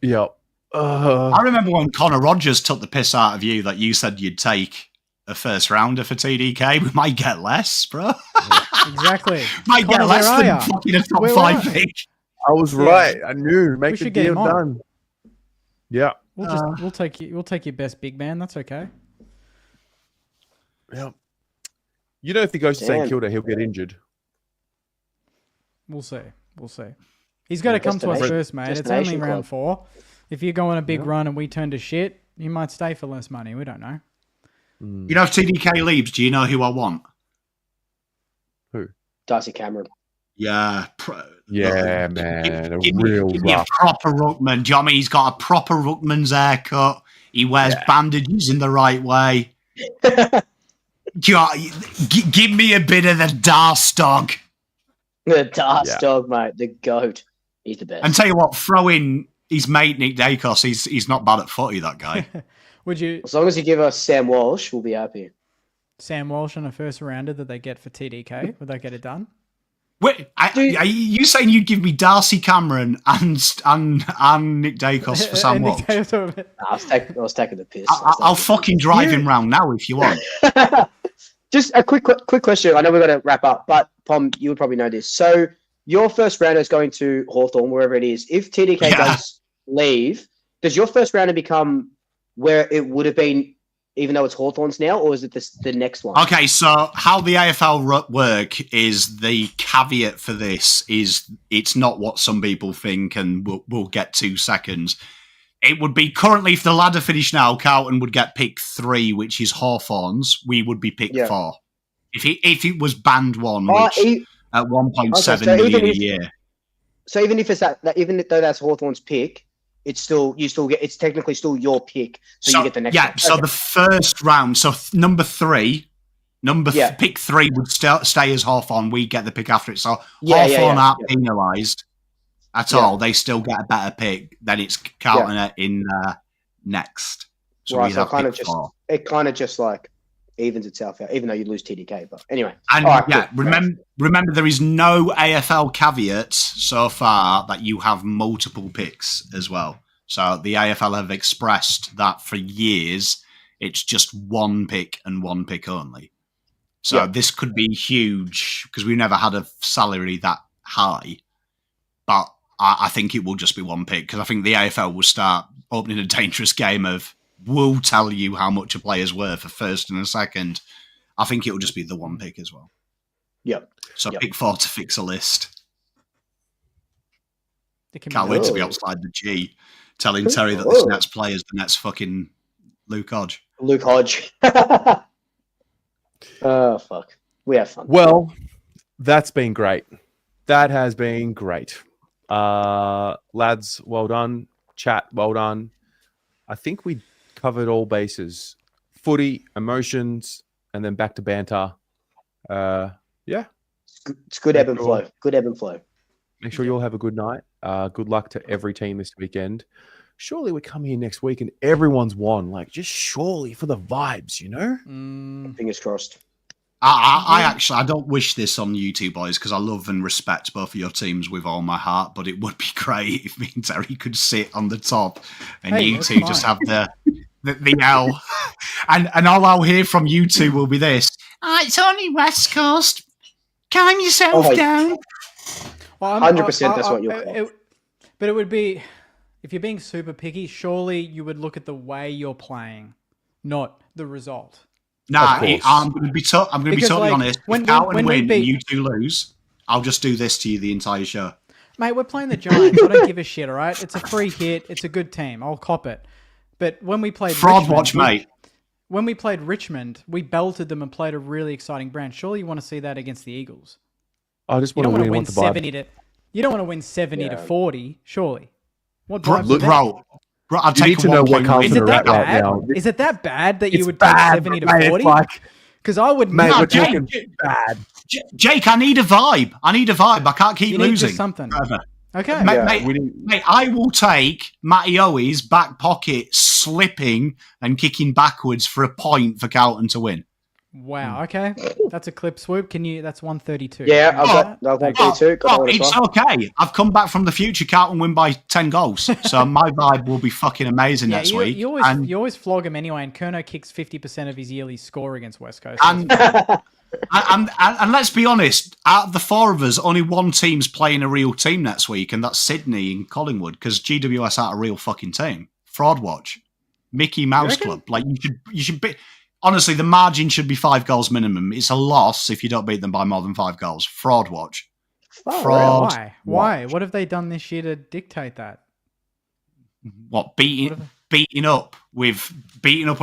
Yep. I remember when Connor Rogers took the piss out of you that you said you'd take a first rounder for TDK. We might get less, bro. Exactly. Might Connor, get less where are than ya? fucking a top Where 5 are pick. I was right. I knew. Make the should get deal him on. done. Yeah. We'll take your best big man. That's okay. Yeah. You know, if he goes to St Kilda, he'll get injured. We'll see. He's got to come to us first, mate. It's only round 4. If you go on a big run and we turn to shit, he might stay for less money. We don't know. You know, if TDK leaves, do you know who I want? Who? Darcy Cameron. Yeah. Man. Give me a proper ruckman. Do you know what I mean? He's got a proper ruckman's haircut. He wears bandages in the right way. Give me a bit of the Darce dog. The Darce dog, mate. The GOAT. He's the best. And tell you what, throw in his mate Nick Dacos. He's not bad at footy, that guy. Would you? As long as you give us Sam Walsh, we'll be happy. Sam Walsh on a first rounder that they get for TDK. Would they get it done? Wait, are you saying you'd give me Darcy Cameron and Nick Dacos for Sam Walsh? I was taking the piss. I'll fucking drive him round now if you want. Just a quick question. I know we've got to wrap up, but Pom, you would probably know this. So your first rounder is going to Hawthorn, wherever it is. If TDK does leave, does your first rounder become where it would have been, even though it's Hawthorn's now, or is it the next one? Okay, so how the AFL work is, the caveat for this is it's not what some people think, and we'll get 2 seconds. It would be currently, if the ladder finished now, Carlton would get pick 3, which is Hawthorn's. We would be pick 4. If it was band 1, which at 1.7 million a year. So even if it's even though that's Hawthorn's pick, it's technically still your pick. So you get the next one. So the first round, so number 3, pick 3 would stay as Hawthorn. We get the pick after it. So Hawthorn aren't penalised at all. They still get a better pick. Then it's Carlton in next. So right, so it kind of just like evens itself out, even though you lose TDK. But anyway. And remember there is no AFL caveat so far that you have multiple picks as well. So the AFL have expressed that for years it's just 1 pick and 1 pick only. So this could be huge because we've never had a salary that high. But I think it will just be 1 pick because I think the AFL will start opening a dangerous game of we'll tell you how much a player's worth, a first and a second. I think it will just be the 1 pick as well. Yep. So pick 4 to fix a list. Can't wait to be outside the G telling Terry that this Nets player is the Nets fucking Luke Hodge. Luke Hodge. Oh, fuck. We have fun. Well, that's been great. That has been great. Lads, well done. Chat, well done. I think we covered all bases. Footy, emotions, and then back to banter. It's good ebb and flow. Good ebb and flow. Make sure you all have a good night. Good luck to every team this weekend. Surely we come here next week and everyone's won. Like, just surely for the vibes, you know? Fingers crossed. I don't wish this on you two boys because I love and respect both of your teams with all my heart, but it would be great if me and Terry could sit on the top and you two just have the L. And all I'll hear from you two will be this. It's only West Coast. Calm yourself down. Well, 100% that's what you'll call. But it would be, if you're being super picky, surely you would look at the way you're playing, not the result. Nah, I'm going to be totally honest. When Carlton win and you two lose, I'll just do this to you the entire show. Mate, we're playing the Giants. I don't give a shit, all right? It's a free hit. It's a good team. I'll cop it. But when we played Fraud Richmond, watch, mate. When we played Richmond, we belted them and played a really exciting brand. Surely you want to see that against the Eagles. I just You want don't to want to win. win 70 to. You don't want to win 70 to 40. Surely. What Bro, vibes are bro, I'll You take need to a know 1 what point comes win. Is it in that right bad? now. Is it that bad that you It's would bad, take 70 to mate. 40? It's like, Because I would mate, not. we're Jake, talking bad. Jake, I need a vibe. I can't keep You need losing. just something. Forever. Okay. Mate, I will take Matty Owi's back pocket slipping and kicking backwards for a point for Carlton to win. Wow. Okay. That's a clip swoop. That's 132. Yeah, Can you I've do got that? that 132. Got that one as It's well. okay. I've come back from the future. Carlton win by 10 goals. So my vibe will be fucking amazing next week. You always flog him anyway, and Kerno kicks 50% of his yearly score against West Coast. And let's be honest, out of the four of us, only one team's playing a real team next week, and that's Sydney and Collingwood, because GWS aren't a real fucking team. Fraud watch. Mickey Mouse Club. Like, you should be... Honestly, the margin should be 5 goals minimum. It's a loss if you don't beat them by more than 5 goals. Fraud watch. Fraud. Why? What have they done this year to dictate that? What, beating up on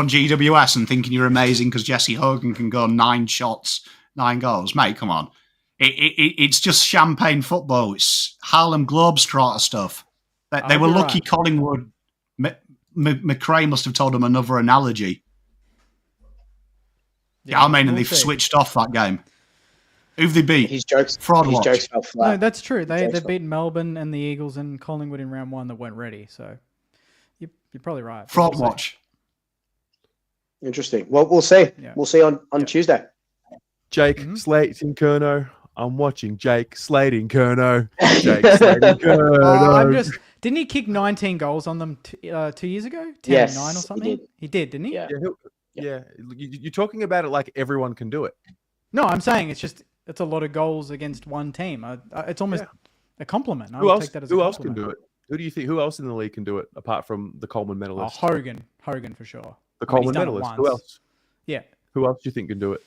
GWS and thinking you're amazing because Jesse Hogan can go 9 shots, 9 goals? Mate, come on. It's just champagne football. It's Harlem Globetrotter stuff. They were lucky right. Collingwood. McRae must have told them another analogy. Yeah, I mean, and they've switched off that game. Who've they beat? His jokes Fraud his watch. jokes fell flat. No, that's true. They've beaten Melbourne and the Eagles and Collingwood in round 1 that weren't ready. So you're probably right. Fraud watch. Interesting. Well, we'll see. Yeah. We'll see on Tuesday. Jake slating Kerno. I'm watching Jake slating Kerno. Jake slating Kerno. Didn't he kick 19 goals on them 2 years ago? 10 Yes, 9 or something? he did. He did, didn't he? Yeah. Yeah, you're talking about it like everyone can do it. No, I'm saying it's a lot of goals against one team. It's almost a compliment. Who else can do it? Who do you think? Who else in the league can do it apart from the Coleman medalist? Hogan for sure. The Coleman medalist. Who else? Yeah. Who else do you think can do it?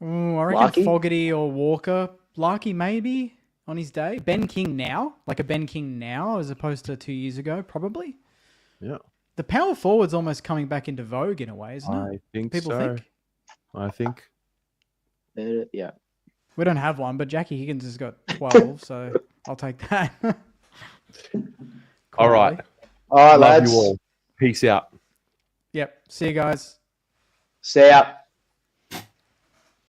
I reckon Fogarty or Walker. Larky maybe on his day. Ben King now, like a Ben King now, as opposed to 2 years ago, probably. Yeah. The power forward's almost coming back into vogue in a way, isn't it? I think People so. think. I think. Yeah. We don't have one, but Jackie Higgins has got 12, so I'll take that. All right. All right, Love lads. you all. Peace out. Yep. See you guys. See ya.